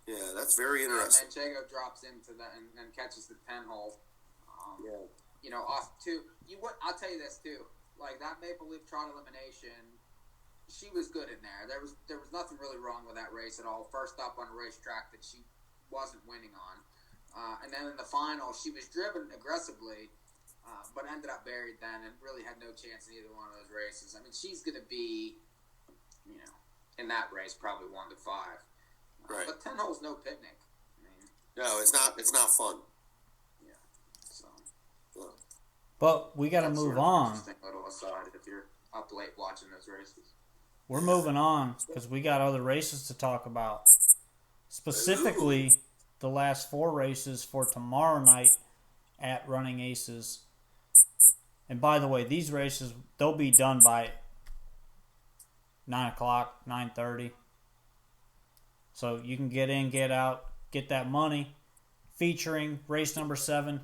B: Yeah, that's very interesting.
C: Manchengo drops into that and catches the 10 hole.
B: Yeah.
C: Off 2. I'll tell you this too. Like that Maple Leaf Trot elimination she was good in there. There was nothing really wrong with that race at all. First up on a racetrack that she wasn't winning on, and then in the final she was driven aggressively, but ended up buried then and really had no chance in either one of those races. I mean, she's going to be, in that race probably 1 to 5.
B: Right.
C: But 10 holes, no picnic. I mean,
B: no, it's not. It's not fun.
C: Yeah. So.
A: But we got to move on.
C: Interesting little aside if you're up late watching those races.
A: We're moving on because we got other races to talk about. Specifically, the last 4 races for tomorrow night at Running Aces. And by the way, these races, they'll be done by 9 o'clock, 9:30. So you can get in, get out, get that money. Featuring race number 7,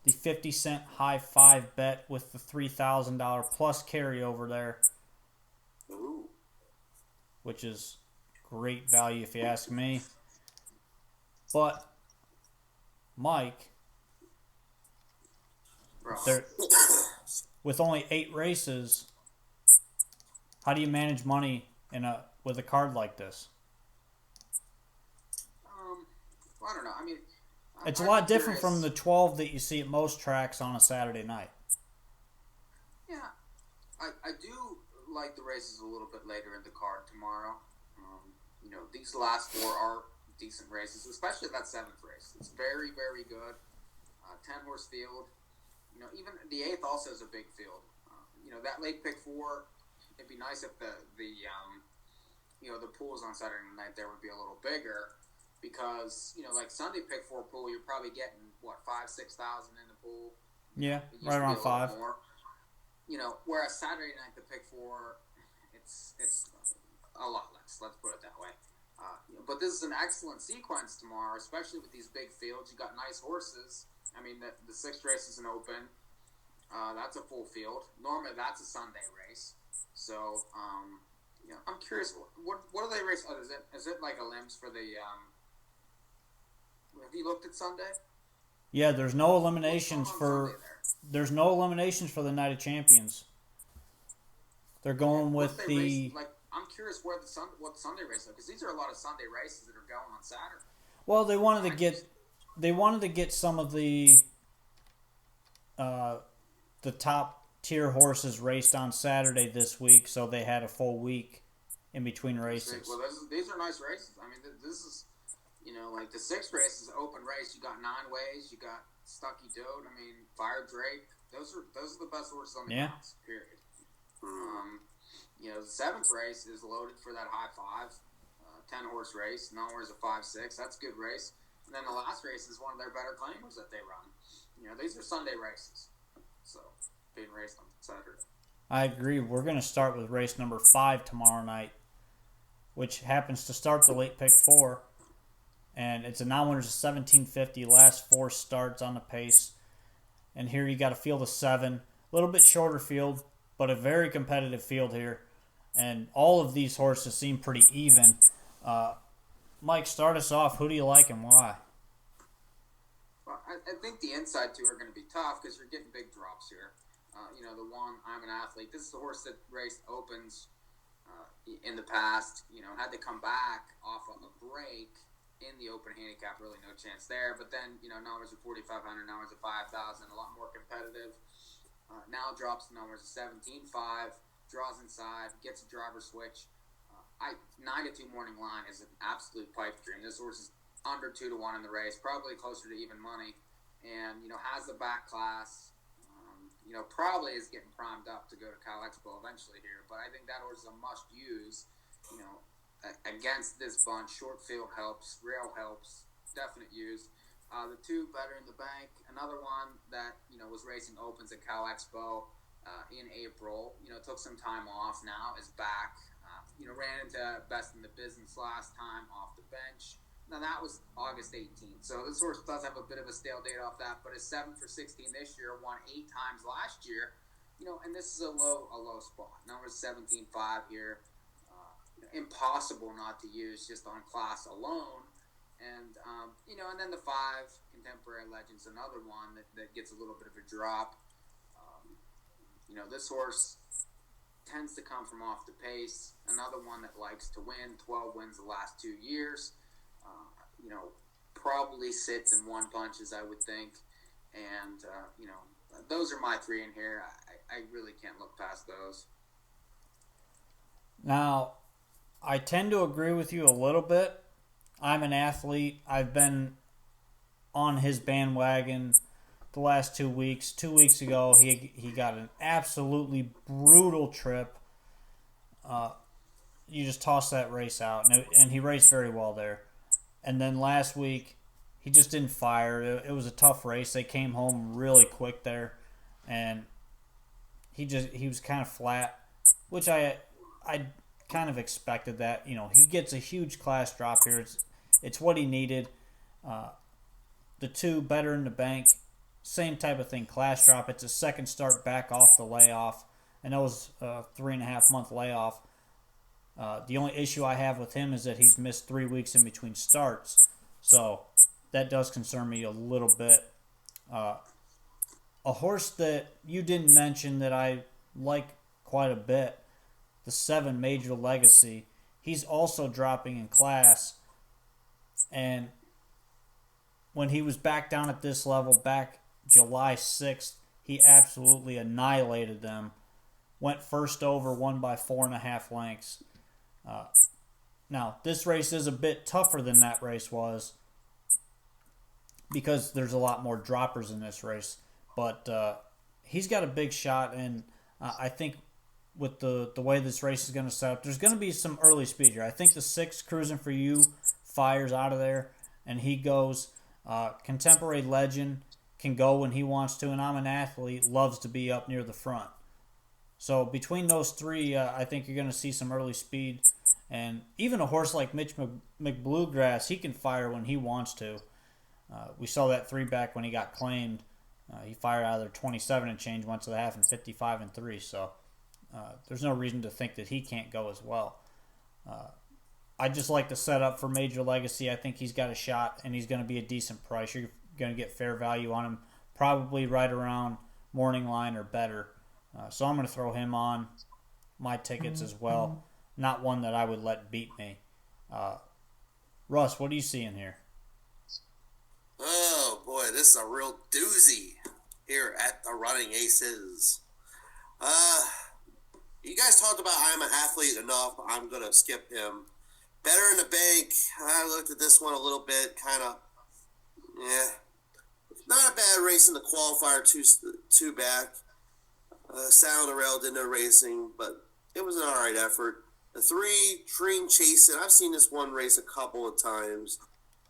A: the 50-cent high 5 bet with the $3,000 plus carryover there.
B: Ooh.
A: Which is great value if you ask me. But, Mike, with only 8 races, how do you manage money with a card like this?
C: Well, I don't know. I mean,
A: it's a lot different from the 12 that you see at most tracks on a Saturday night.
C: Yeah, I do like the races a little bit later in the card tomorrow. These last 4 are decent races, especially that 7th race. It's very, very good. 10-horse field. Even the 8th also is a big field. That late pick 4, it'd be nice if the pools on Saturday night there would be a little bigger because, like Sunday pick 4 pool, you're probably getting, 5,000-6,000 in the pool?
A: Yeah, right around 5.
C: More. Whereas Saturday night, the pick 4, it's a lot less. Let's put it that way. But this is an excellent sequence tomorrow, especially with these big fields. You got nice horses. I mean, the 6th race is an open. That's a full field. Normally, that's a Sunday race. So, I'm curious. What do they race? Oh, is it like a limbs for the? Have you looked at Sunday?
A: Yeah, there's no eliminations for. There's no eliminations for the Night of Champions. They're going with the.
C: I'm curious what Sunday race is, because these are a lot of Sunday races that are going on Saturday.
A: Well, they wanted to get some of the top tier horses raced on Saturday this week, so they had a full week in between races.
C: Well, these are nice races. I mean, this is, like the 6th race is an open race. You got 9 Ways, you got Stucky Dote. I mean, Fire Drake. Those are the best horses on the grounds. Period. The 7th race is loaded for that high 5, 10-horse race. Nowhere's a 5-6. That's a good race. And then the last race is one of their better claimers that they run. These are Sunday races, so being raced on Saturday.
A: I agree. We're going to start with race number 5 tomorrow night, which happens to start the late pick 4. And it's a non-winners of 1750, last 4 starts on the pace. And here you got a field of 7. A little bit shorter field, but a very competitive field here. And all of these horses seem pretty even. Mike, start us off. Who do you like and why?
C: Well, I think the inside 2 are going to be tough because you're getting big drops here. The one, I'm an athlete. This is the horse that raced opens in the past. Had to come back off of a break in the open handicap. Really no chance there. But then, numbers at 4,500, numbers at 5,000, a lot more competitive. Now drops the numbers at 17.5, draws inside, gets a driver switch. 9-2 morning line is an absolute pipe dream. This horse is under 2 to 1 in the race, probably closer to even money, and has the back class. Probably is getting primed up to go to Cal Expo eventually here, but I think that horse is a must use. Against this bunch, short field helps, rail helps, definite use. The 2 better in the bank. Another one that was racing opens at Cal Expo in April. Took some time off. Now is back. Ran into best in the business last time off the bench. Now that was August 18th. So this horse does have a bit of a stale date off that, but is 7 for 16 this year. Won 8 times last year. And this is a low spot. Number 17.5 here. Impossible not to use just on class alone. And, and then the 5, Contemporary Legends, another one that gets a little bit of a drop. This horse, tends to come from off the pace. Another one that likes to win, 12 wins the last 2 years. Probably sits in one punches, I would think. And, those are my three in here. I really can't look past those.
A: Now, I tend to agree with you a little bit. I'm an athlete. I've been on his bandwagon the last 2 weeks. 2 weeks ago, he got an absolutely brutal trip. You just toss that race out, and he raced very well there. And then last week, he just didn't fire. It was a tough race. They came home really quick there, and he was kind of flat, which I kind of expected that. He gets a huge class drop here. It's what he needed. The two better in the bank, same type of thing. Class drop. It's a second start back off the layoff, and that was a 3.5-month layoff. The only issue I have with him is that he's missed 3 weeks in between starts, so that does concern me a little bit. A horse that you didn't mention that I like quite a bit, the 7 Major Legacy. He's also dropping in class, and when he was back down at this level back July 6th, he absolutely annihilated them. Went first over, won by 4.5 lengths. Now, this race is a bit tougher than that race was because there's a lot more droppers in this race. But he's got a big shot, and I think with the way this race is going to set up, there's going to be some early speed here. I think the 6 Cruising for You fires out of there, and he goes. Contemporary Legend can go when he wants to, and I'm an athlete, loves to be up near the front. So between those three, I think you're going to see some early speed. And even a horse like Mitch McBluegrass, he can fire when he wants to. We saw that 3-back when he got claimed. He fired out of there 27 and change, went to the half and 55 and 3. So there's no reason to think that he can't go as well. I just like the setup for Major Legacy. I think he's got a shot, and he's going to be a decent price. You're going to get fair value on him, probably right around morning line or better. So I'm going to throw him on my tickets as well. Not one that I would let beat me. Russ, what are you seeing here?
B: Oh, boy, this is a real doozy here at the Running Aces. You guys talked about I'm an athlete enough. I'm going to skip him. Better in the Bank. I looked at this one a little bit, kind of, not a bad race in the qualifier, two back. Sound the Rail did no racing, but it was an all right effort. The 3 Dream Chasing. I've seen this one race a couple of times.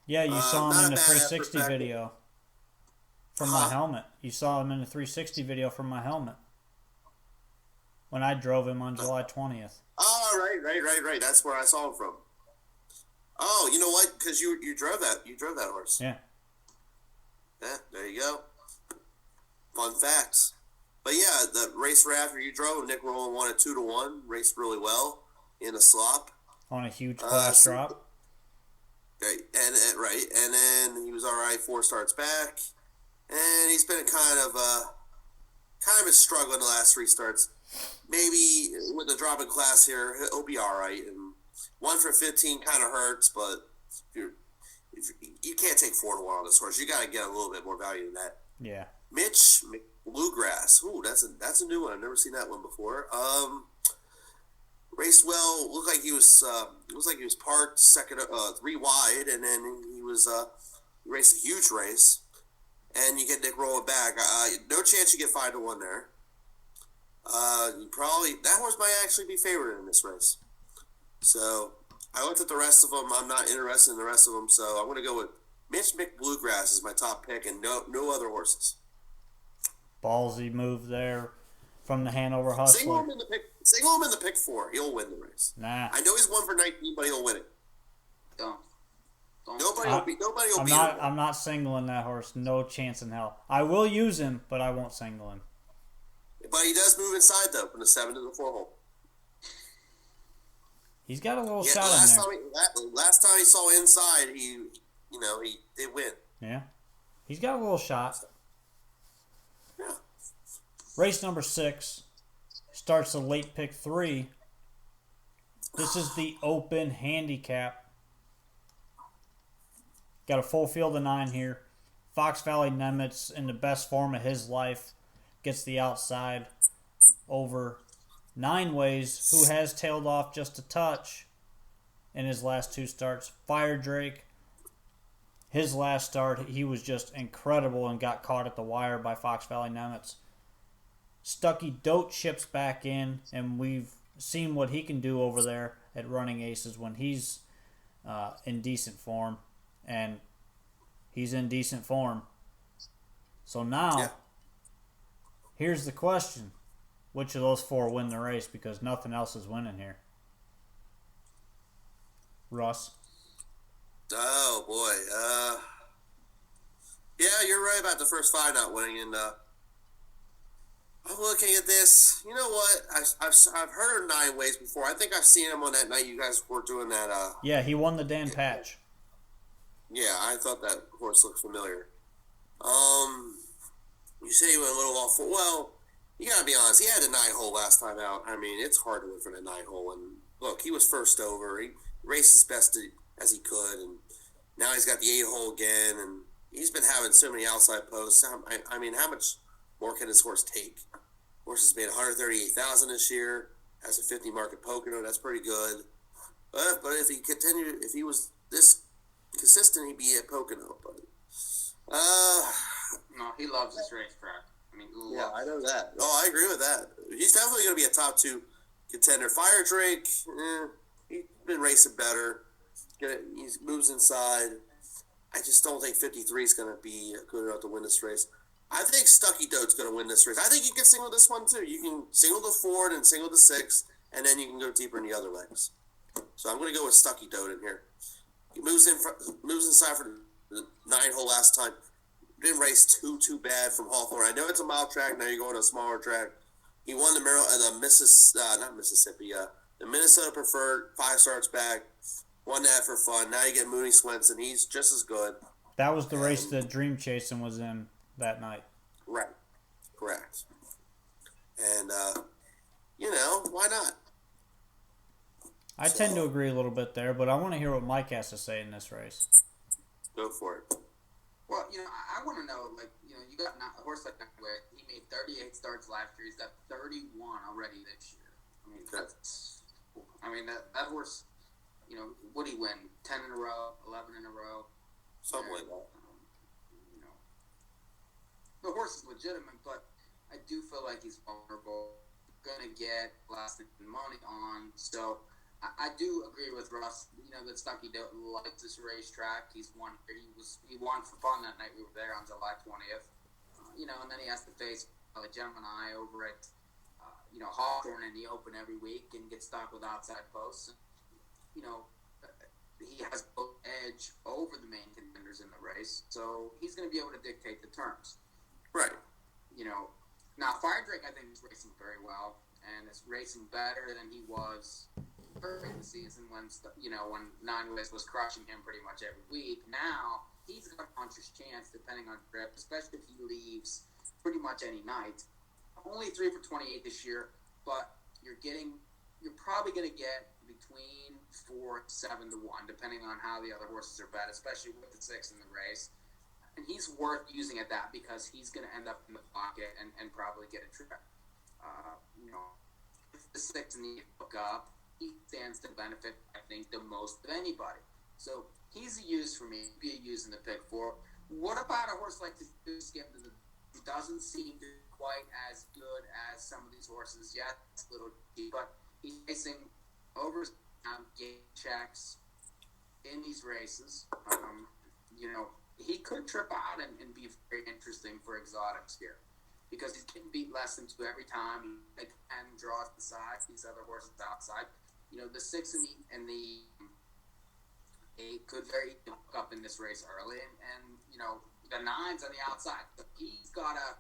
A: Yeah, you saw him in the
B: Not a bad
A: 360
B: effort
A: video from my helmet. You saw him in the 360 video from my helmet when I drove him on July 20th.
B: Oh, right. That's where I saw him from. Oh, you know what? Because you drove that. You drove that horse.
A: Yeah.
B: Yeah, there you go. Fun facts. But yeah, the race right after you drove, Nick Rowland won at 2-1. Raced really well in a slop.
A: On a huge class drop.
B: Right, and then he was all right 4 starts back, and he's been kind of been struggling the last 3 starts. Maybe with the drop in class here, he'll be all right. And 1 for 15 kind of hurts, but if you can't take 4-1 on this horse. You got to get a little bit more value than that.
A: Yeah.
B: Mitch Bluegrass. Ooh, that's a new one. I've never seen that one before. Raced well. Looked like he was. It was like he was parked 3 wide, and then he raced a huge race. And you get Nick Rowland back. No chance you get 5-1 there. That horse might actually be favored in this race. So I looked at the rest of them. I'm not interested in the rest of them, so I'm going to go with Mitch McBluegrass as my top pick, and no other horses.
A: Ballsy move there from the Hanover Hustler.
B: Single him in the pick 4. He'll win the race.
A: Nah.
B: I know he's 1 for 19, but he'll win it.
C: Don't.
B: Nobody will beat him.
A: I'm not singling that horse. No chance in hell. I will use him, but I won't single him.
B: But he does move inside, though, from the 7 to the 4 hole.
A: He's got a little shot in there.
B: Last time he saw inside, he did win.
A: Yeah. He's got a little shot.
B: Yeah.
A: Race number 6 starts a late pick 3. This is the open handicap. Got a full field of 9 here. Fox Valley Nemitz, in the best form of his life, gets the outside over 9 Ways, who has tailed off just a touch in his last 2 starts. Fire Drake, his last start, he was just incredible and got caught at the wire by Fox Valley Nemitz. Stucky Dote ships back in, and we've seen what he can do over there at Running Aces when he's in decent form, and he's in decent form. So now, here's the question. Which of those 4 win the race? Because nothing else is winning here. Russ?
B: Oh, boy. Yeah, you're right about the first 5 not winning, and I'm looking at this. You know what? I've heard of 9 Ways before. I think I've seen him on that night you guys were doing that.
A: Yeah, he won the Dan Patch.
B: Yeah, I thought that horse looked familiar. You say he went a little off. Well, you gotta be honest. He had a 9 hole last time out. I mean, it's hard to win from a 9 hole. And look, he was first over. He raced as best as he could, and now he's got the 8 hole again. And he's been having so many outside posts. I mean, how much more can this horse take? Horse has made $138,000 this year. Has a 50 market Pocono. That's pretty good. But if he was this consistent, he'd be at Pocono. But
C: no, he loves this racetrack. I mean,
B: yeah, I know that. Oh, I agree with that. He's definitely going to be a top 2 contender. Fire Drake, he's been racing better. He moves inside. I just don't think 53 is going to be good enough to win this race. I think Stucky Dote's going to win this race. I think you can single this one too. You can single the 4 and single the 6, and then you can go deeper in the other legs. So I'm going to go with Stucky Dote in here. He moves inside for the 9 hole last time. Didn't race too bad from Hawthorne. I know it's a mile track. Now you're going to a smaller track. He won the Minnesota Preferred 5 starts back. Won that for fun. Now you get Mooney Swenson. He's just as good.
A: That was the race that Dream Chasing was in that night.
B: Right. Correct. And, why not?
A: I tend to agree a little bit there, but I want to hear what Mike has to say in this race.
B: Go for it.
C: Well, I want to know, you got a horse like that where he made 38 starts last year. He's got 31 already this year. That horse, would he win 10 in a row, 11 in a row?
B: Something like that.
C: The horse is legitimate, but I do feel like he's vulnerable. Going to get last money on. So I do agree with Russ. That Stucky likes this racetrack. He won for fun that night. We were there on July 20th. And then he has to face Gemini over at Hawthorne in the Open every week and get stuck with outside posts. He has both edge over the main contenders in the race, so he's going to be able to dictate the terms.
B: Right.
C: Now Fire Drake I think is racing very well and is racing better than he was early in the season when 9 Ways was crushing him pretty much every week. Now he's got a puncher's chance depending on grip, especially if he leaves pretty much any night. Only 3 for 28 this year, but you're probably going to get between 4 and 7 to 1, depending on how the other horses are bet, especially with the 6 in the race. And he's worth using at that because he's going to end up in the pocket and probably get a trip. If the 6 need to hook up, he stands to benefit, I think, the most of anybody. So he's a use for me, be a use in the pick 4. What about a horse like this Skip that doesn't seem to be quite as good as some of these horses yet? It's a little cheap, but he's racing over gate checks in these races. He could trip out and be very interesting for exotics here because he's getting beat less than 2 every time. He can draw the side, these other horses outside. The 6 and the 8 could very hook up in this race early, and the 9's on the outside. So he's got to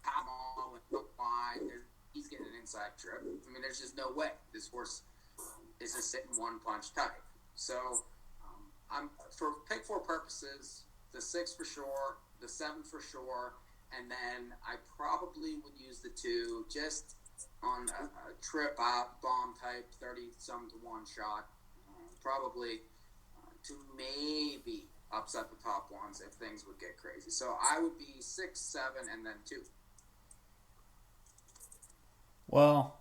C: come on and look wide. He's getting an inside trip. There's just no way this horse is a sitting one punch type. So I'm for pick 4 purposes, the 6 for sure, the 7 for sure, and then I probably would use the 2 just on a trip out bomb type 30-some to 1 shot, probably to maybe upset the top ones if things would get crazy. So I would be 6, 7, and then 2.
A: Well,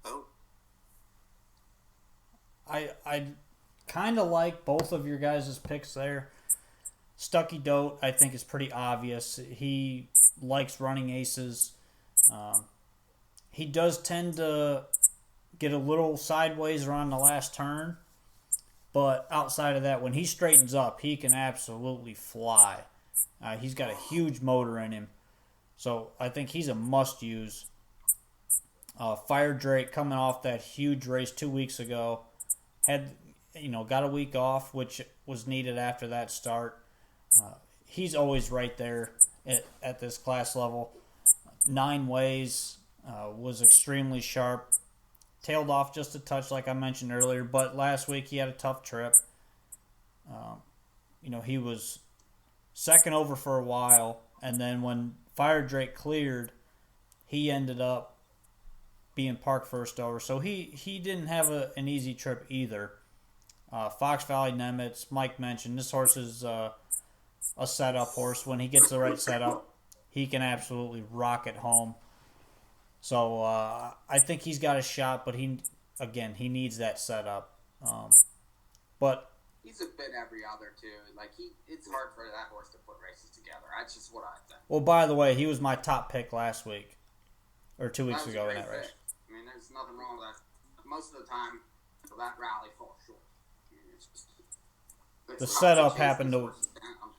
B: Oh,
A: I kind of like both of your guys' picks there. Stucky Dote, I think, is pretty obvious. He likes running aces. He does tend to get a little sideways around the last turn, but outside of that, when he straightens up, he can absolutely fly. He's got a huge motor in him, so I think he's a must-use. Fire Drake coming off that huge race 2 weeks ago, got a week off, which was needed after that start. He's always right there at this class level. 9 Ways was extremely sharp. Tailed off just a touch, like I mentioned earlier, but last week he had a tough trip. He was second over for a while, and then when Fire Drake cleared, he ended up being parked first over. So he didn't have an easy trip either. Fox Valley Nemitz, Mike mentioned, this horse is a setup horse. When he gets the right setup, he can absolutely rock it home. So I think he's got a shot, but he needs that setup. But
C: he's a bit every other too. Like it's hard for that horse to put races together. That's just what I think.
A: Well, by the way, he was my top pick last week, or 2 weeks ago in that
C: pick.
A: race.
C: I mean, there's nothing wrong with that. Most of the time, that rally falls short. I mean,
A: the setup happened to,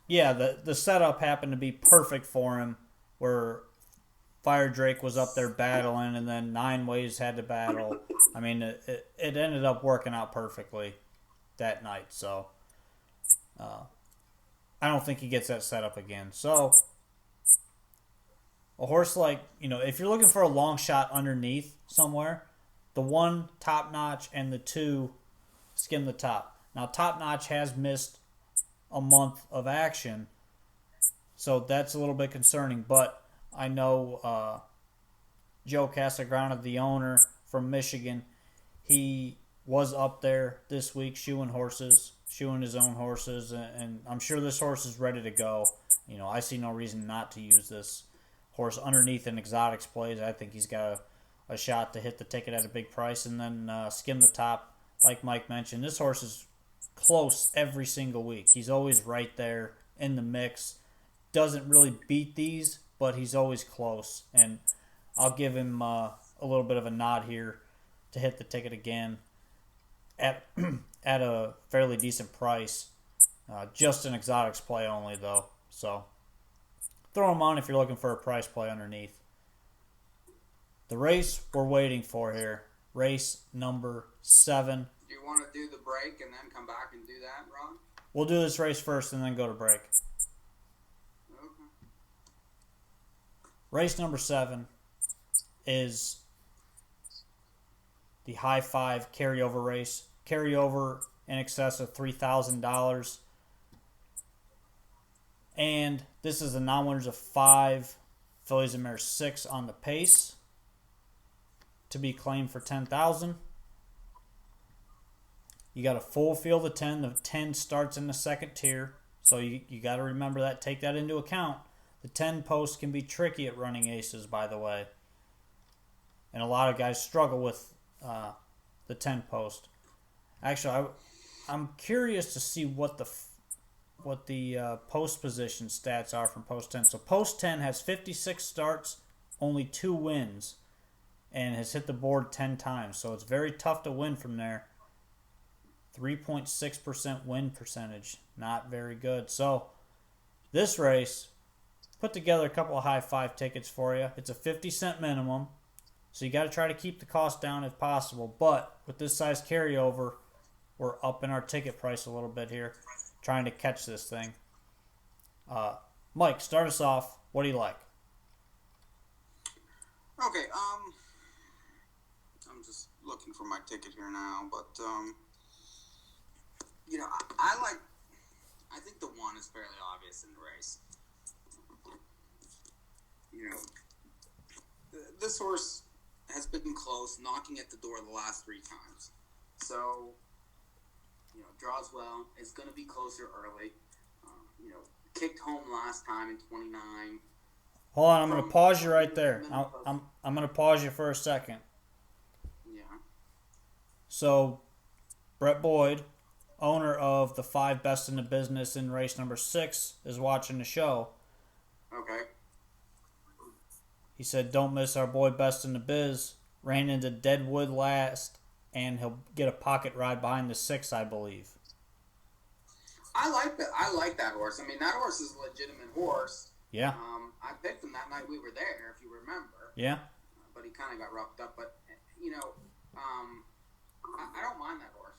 A: the setup happened to be perfect for him, where Fire Drake was up there battling, and then 9 Ways had to battle. I mean, it ended up working out perfectly that night. So I don't think he gets that setup again. So a horse like, if you're looking for a long shot underneath somewhere, the 1 Top Notch and the 2 Skim the Top. Now, Top Notch has missed a month of action, so that's a little bit concerning. But I know Joe Casagrande, the owner from Michigan, he was up there this week shoeing his own horses, and I'm sure this horse is ready to go. I see no reason not to use this horse underneath an exotics plays. I think he's got a shot to hit the ticket at a big price. And then Skim the Top, like Mike mentioned, this horse is close every single week. He's always right there in the mix. Doesn't really beat these, but he's always close. And I'll give him a little bit of a nod here to hit the ticket again at a fairly decent price. Just an exotics play only, though. So throw him on if you're looking for a price play underneath. The race we're waiting for here, race number 7.
C: Do you want to do the break and then come back and do that, Ron?
A: We'll do this race first and then go to break.
C: Okay.
A: Race number 7 is the High 5 carryover race. Carryover in excess of $3,000. And this is the non-winners of 5, fillies and mares 6 on the pace to be claimed for $10,000. You got a full field of 10. The 10 starts in the second tier, so you got to remember that. Take that into account. The 10 post can be tricky at running aces, by the way, and a lot of guys struggle with the 10 post. Actually, I'm curious to see what the post position stats are from post 10. So post 10 has 56 starts, only 2 wins, and has hit the board 10 times. So it's very tough to win from there. 3.6% win percentage. Not very good. So this race, put together a couple of High 5 tickets for you. It's a 50-cent minimum. So you got to try to keep the cost down if possible. But with this size carryover, we're upping our ticket price a little bit here, trying to catch this thing. Mike, start us off. What do you like?
D: Okay, I'm just looking for my ticket here now, but I think the 1 is fairly obvious in the race. This horse has been close, knocking at the door the last 3 times. So, draws well. It's going to be closer early. Kicked home last time in 29.
A: Hold on, I'm going to pause you right there. I'm going to pause you for a second.
D: Yeah.
A: So, Brett Boyd, owner of the 5 best in the business in race number 6, is watching the show.
D: Okay.
A: He said, "Don't miss our boy best in the biz. Ran into Deadwood last, and he'll get a pocket ride behind the 6, I believe."
C: I like that. I like that horse. I mean, that horse is a legitimate horse.
A: Yeah.
C: I picked him that night we were there, if you remember.
A: Yeah.
C: But he kind of got roughed up. But I don't mind that horse.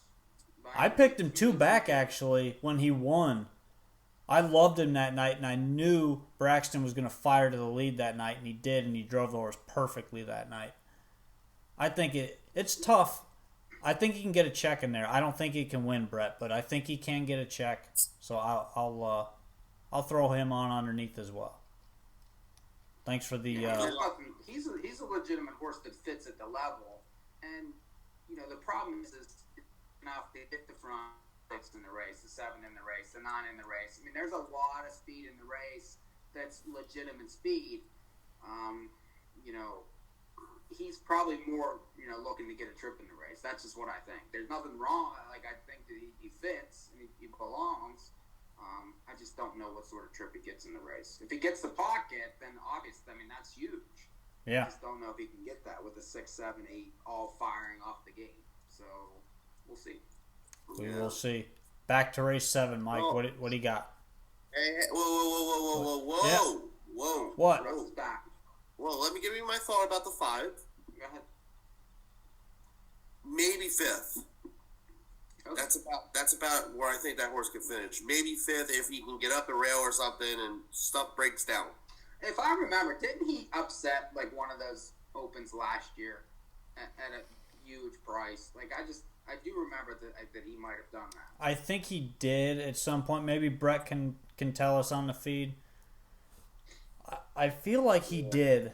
A: I picked him 2 back actually when he won. I loved him that night, and I knew Braxton was going to fire to the lead that night, and he did, and he drove the horse perfectly that night. I think it's tough. I think he can get a check in there. I don't think he can win, Brett, but I think he can get a check. So I'll throw him on underneath as well. Thanks for the.
C: He's a legitimate horse that fits at the level, and the problem is enough to hit the front 6 in the race, the 7 in the race, the 9 in the race. I mean, there's a lot of speed in the race that's legitimate speed. He's probably more, looking to get a trip in the race. That's just what I think. There's nothing wrong. Like, I think that he fits and he belongs. I just don't know what sort of trip he gets in the race. If he gets the pocket, then obviously, I mean, that's huge.
A: Yeah.
C: I just don't know if he can get that with a 6, 7, 8 all firing off the gate. So, we'll see.
A: We will see. Back to race 7, Mike.
B: Oh.
A: What do you got?
B: Hey, whoa.
A: Yeah.
B: Whoa.
A: What?
C: Russ is back.
B: Well, let me give you my thought about the 5.
C: Go ahead.
B: Maybe 5th.
C: Okay.
B: That's about where I think that horse can finish. Maybe 5th if he can get up the rail or something and stuff breaks down.
C: If I remember, didn't he upset like one of those opens last year at a huge price? Like I do remember that he might have done that.
A: I think he did at some point. Maybe Brett can tell us on the feed. I feel like he did,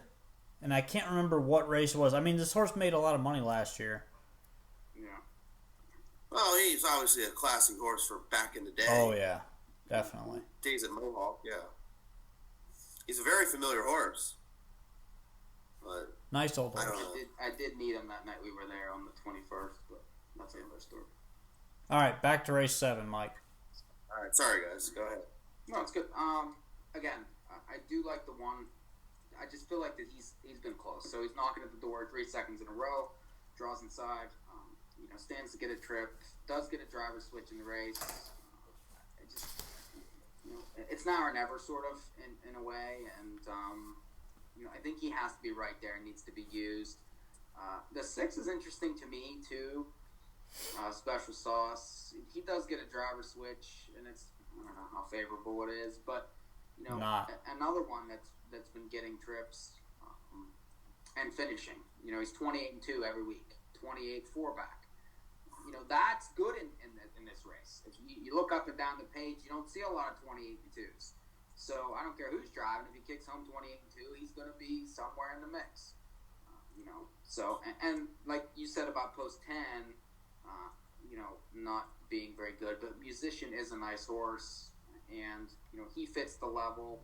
A: and I can't remember what race it was. I mean, this horse made a lot of money last year.
C: Yeah.
B: Well, he's obviously a classic horse for back in the day.
A: Oh yeah, definitely.
B: Days at Mohawk, yeah. He's a very familiar horse. But
A: Nice old
B: I
A: horse.
B: don't know.
C: I did meet him that night we were there on the 21st, but that's another story.
A: All right, back to race 7, Mike.
B: All right, sorry guys, go ahead.
C: No, it's good. Again, I do like the one. I just feel like that he's been close. So he's knocking at the door 3 seconds in a row, draws inside, stands to get a trip, does get a driver switch in the race. It's now or never sort of in a way, and I think he has to be right there and needs to be used. The 6 is interesting to me too. Special Sauce. He does get a driver switch, and I don't know how favorable it is, but
A: Not.
C: another one that's been getting trips and finishing. He's 28-2 every week, 28 4-back. That's good in this race. If you look up and down the page, you don't see a lot of 28-2s. So I don't care who's driving. If he kicks home 28-2, he's going to be somewhere in the mix. So and like you said about post 10, not being very good, but Musician is a nice horse, and he fits the level.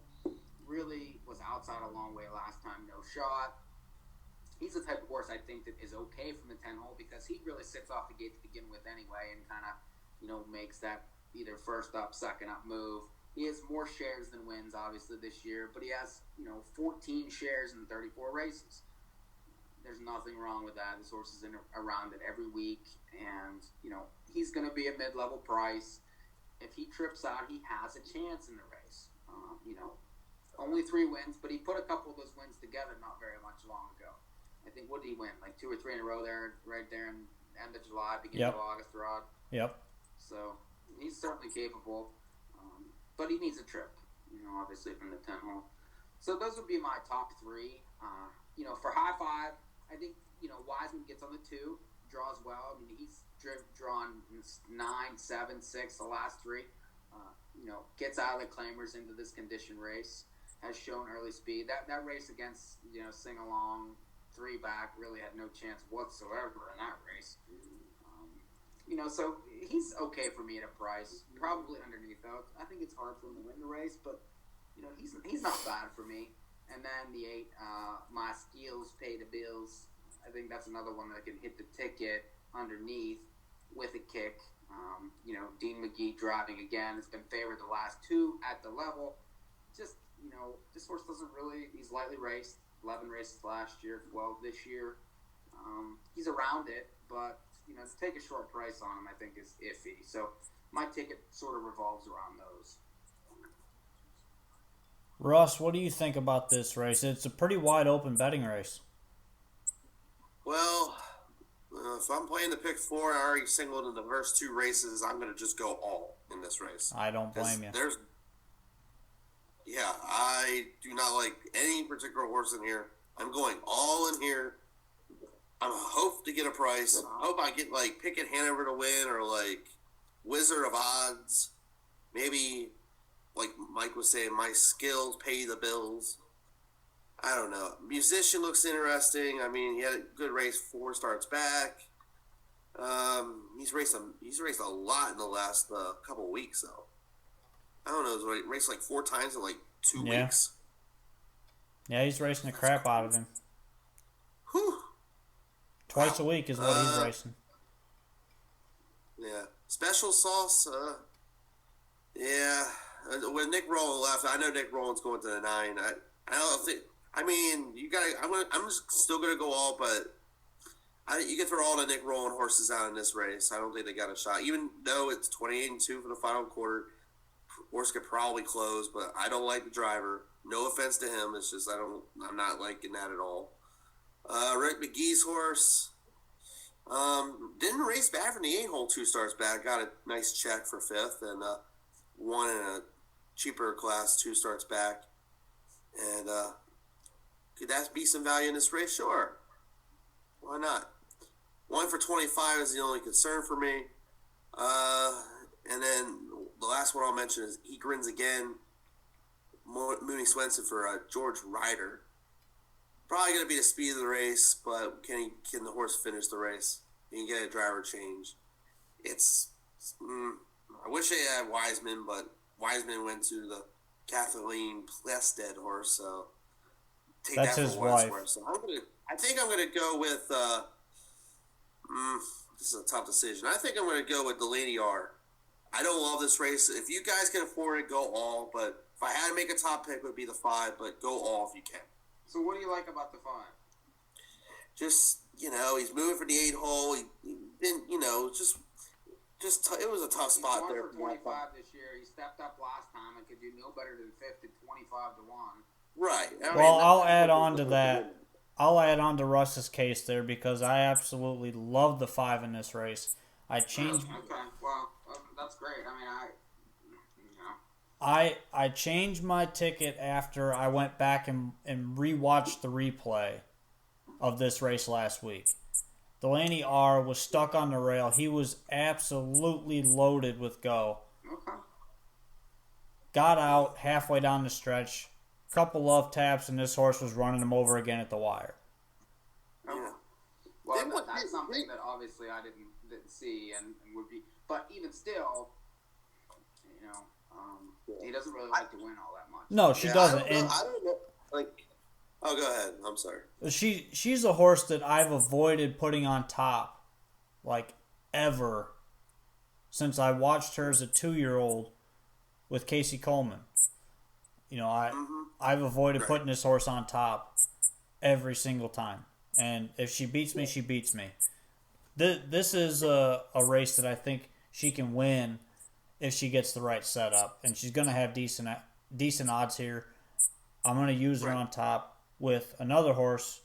C: Really was outside a long way last time, no shot. He's the type of horse I think that is okay from the 10 hole because he really sits off the gate to begin with anyway, and kind of makes that either first up, second up move. He has more shares than wins, obviously, this year, but he has 14 shares in 34 races. There's nothing wrong with that. This horse is around it every week, and he's going to be a mid-level price. If he trips out, he has a chance in the race. Only 3 wins, but he put a couple of those wins together not very much long ago. I think, what did he win? Like 2 or 3 in a row there, right there in end of July, beginning of August, Rod.
A: Yep.
C: So he's certainly capable, but he needs a trip, obviously from the 10 hole. So those would be my top 3. For high 5, I think Wiseman gets on the 2, draws well. I mean, he's drawn 9, 7, 6 the last 3. Gets out of the claimers into this condition race. Has shown early speed. That race against Sing Along 3 back, really had no chance whatsoever in that race. So he's okay for me at a price, probably underneath though. I think it's hard for him to win the race, but he's not bad for me. And then the 8, my skills pay the bills. I think that's another one that can hit the ticket underneath with a kick. Dean McGee driving again. It's been favored the last 2 at the level. Just, this horse doesn't really, he's lightly raced. 11 races last year, 12 this year. He's around it, but, to take a short price on him, I think is iffy. So my ticket sort of revolves around those.
A: Russ, what do you think about this race? It's a pretty wide open betting race.
B: Well, if I'm playing the pick 4, I already singled in the first 2 races. I'm going to just go all in this race.
A: I don't blame you.
B: I do not like any particular horse in here. I'm going all in here. I hope to get a price. I hope I get Pickett Hanover to win or Wizard of Odds. Maybe, like Mike was saying, my skills pay the bills. I don't know. Musician looks interesting. I mean, he had a good race, 4 starts back. He's raced a lot in the last couple weeks, though. I don't know. He raced 4 times in 2 weeks.
A: Yeah, he's racing the crap out of him.
B: Whew.
A: Twice a week is what he's racing.
B: Yeah. Special sauce, yeah. When Nick Rowland left, I know Nick Rowland's going to the 9. I don't think. I mean, you got. I'm just still gonna go all, but you can throw all the Nick Rowland horses out in this race. I don't think they got a shot, even though it's 28-2 for the final quarter. Horse could probably close, but I don't like the driver. No offense to him, it's just I'm not liking that at all. Rick McGee's horse didn't race bad from the 8-hole 2 starts back. Got a nice check for 5th and won in a cheaper class 2 starts back. And could that be some value in this race? Sure. Why not? 1 for 25 is the only concern for me. And then the last one I'll mention is He Grins Again. Mooney Swenson for George Ryder. Probably going to be the speed of the race, but can the horse finish the race? He can get a driver change. I wish they had Wiseman, but Wiseman went to the Kathleen Plested horse, so
A: that's his wife.
B: So I think I'm going to go with. This is a tough decision. I think I'm going to go with Delaney R. I don't love this race. If you guys can afford it, go all. But if I had to make a top pick, it would be the 5. But go all if you can.
C: So what do you like about the 5?
B: Just he's moving for the 8-hole. He been just it was a tough spot there.
C: 1 for 25 this year. He stepped up last time and could do no better than 5th at 25-1.
B: Right.
A: I'll add on to that. I'll add on to Russ's case there because I absolutely love the 5 in this race. I changed.
C: Okay, well, that's great. I mean,
A: I changed my ticket after I went back and rewatched the replay of this race last week. Delaney R was stuck on the rail. He was absolutely loaded with go.
C: Okay.
A: Got out halfway down the stretch. Couple love taps, and this horse was running him over again at the wire.
C: Okay. Well, that's something that obviously I didn't see and would be. But even still, he doesn't really like to win all that much.
A: No, she doesn't.
B: I don't know. Oh, go ahead. I'm sorry.
A: She's a horse that I've avoided putting on top, ever, since I watched her as a 2-year-old with Casey Coleman. I've avoided putting this horse on top every single time. And if she beats me, she beats me. This is a race that I think she can win if she gets the right setup. And she's going to have decent odds here. I'm going to use her on top with another horse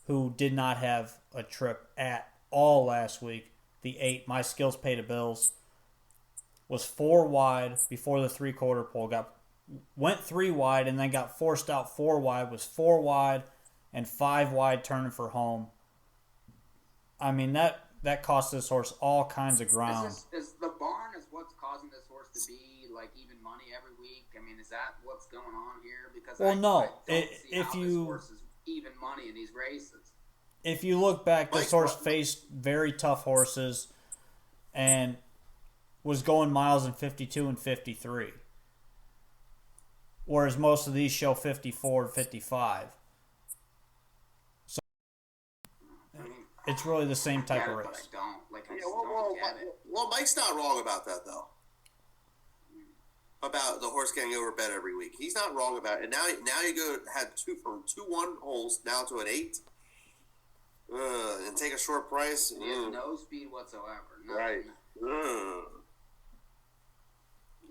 A: who did not have a trip at all last week. The 8, My Skills Pay the Bills, was 4 wide before the 3/4 pole. Went 3 wide and then got forced out 4 wide. Was 4 wide and 5 wide turning for home. I mean, that cost this horse all kinds of ground.
C: Is the barn what's causing this horse to be even money every week? I mean, is that what's going on here? Because even money in these races.
A: If you look back, this horse faced very tough horses and was going miles in 52 and 53. Whereas most of these show 54 and 55. So it's really the same type of race.
C: But I don't. Like, I
B: Yeah,
C: just don't get it.
B: well, Mike's not wrong about that though. About the horse getting overbet every week, he's not wrong about it. And now you go had two from 2-1 holes now to an 8, and take a short price.
C: He has no speed whatsoever. Nothing.
B: Right.
C: Yeah.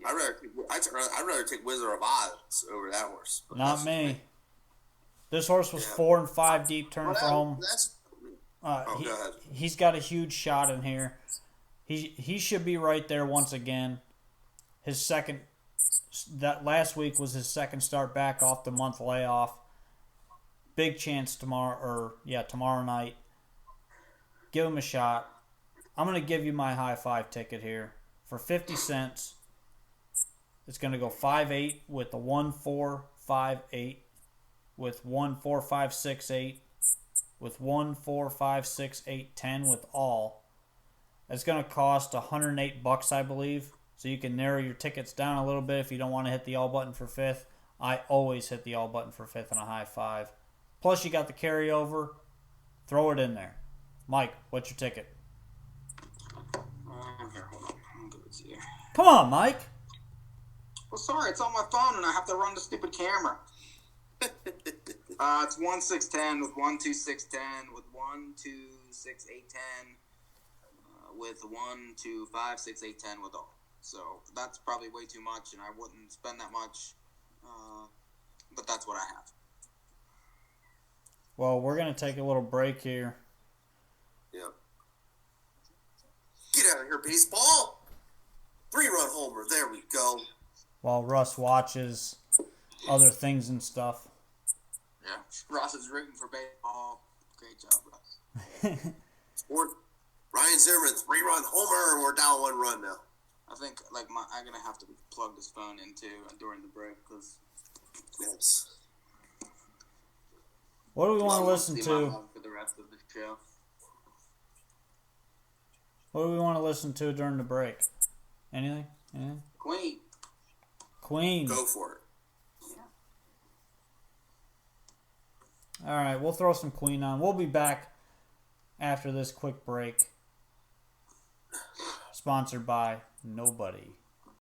B: I'd rather take Wizard of Oz over that horse.
A: Not me. This horse was 4 and 5 deep turn for home.
B: Go ahead.
A: He's got a huge shot in here. He should be right there once again. His second, that last week was his second start back off the month layoff. Big chance tomorrow night. Give him a shot. I'm going to give you my high five ticket here for 50 cents. It's going to go 5-8 with the 1-4-5-8 with 1-4-5-6-8 with 1-4-5-6-8-10 with all. It's going to cost $108, I believe. So you can narrow your tickets down a little bit if you don't want to hit the all button for 5th. I always hit the all button for 5th and a high five. Plus you got the carryover. Throw it in there. Mike, what's your ticket?
D: Here, hold on. I'll give it to you.
A: Come on, Mike.
D: Well, sorry, it's on my phone and I have to run the stupid camera. It's 1-6-10 with 1-2-6-10 with 1-2-6-8-10 with 1-2-5-6-8-10 with all. So that's probably way too much, and I wouldn't spend that much. But that's what I have.
A: Well, we're going to take a little break here.
B: Yeah. Get out of here, baseball. 3-run homer. There we go.
A: While Russ watches other things and stuff.
D: Yeah. Ross is rooting for baseball. Great job, Ross.
B: Ryan Zimmerman, 3-run homer. We're down 1 run now.
D: I think I'm gonna have to plug this phone into during the break because
B: Yes.
A: What do we want to listen
D: see my
A: to?
D: mom for the rest of the show.
A: What do we want to listen to during the break? Anything? Queen.
B: Go for it.
A: All right, we'll throw some Queen on. We'll be back after this quick break. Sponsored by Nobody.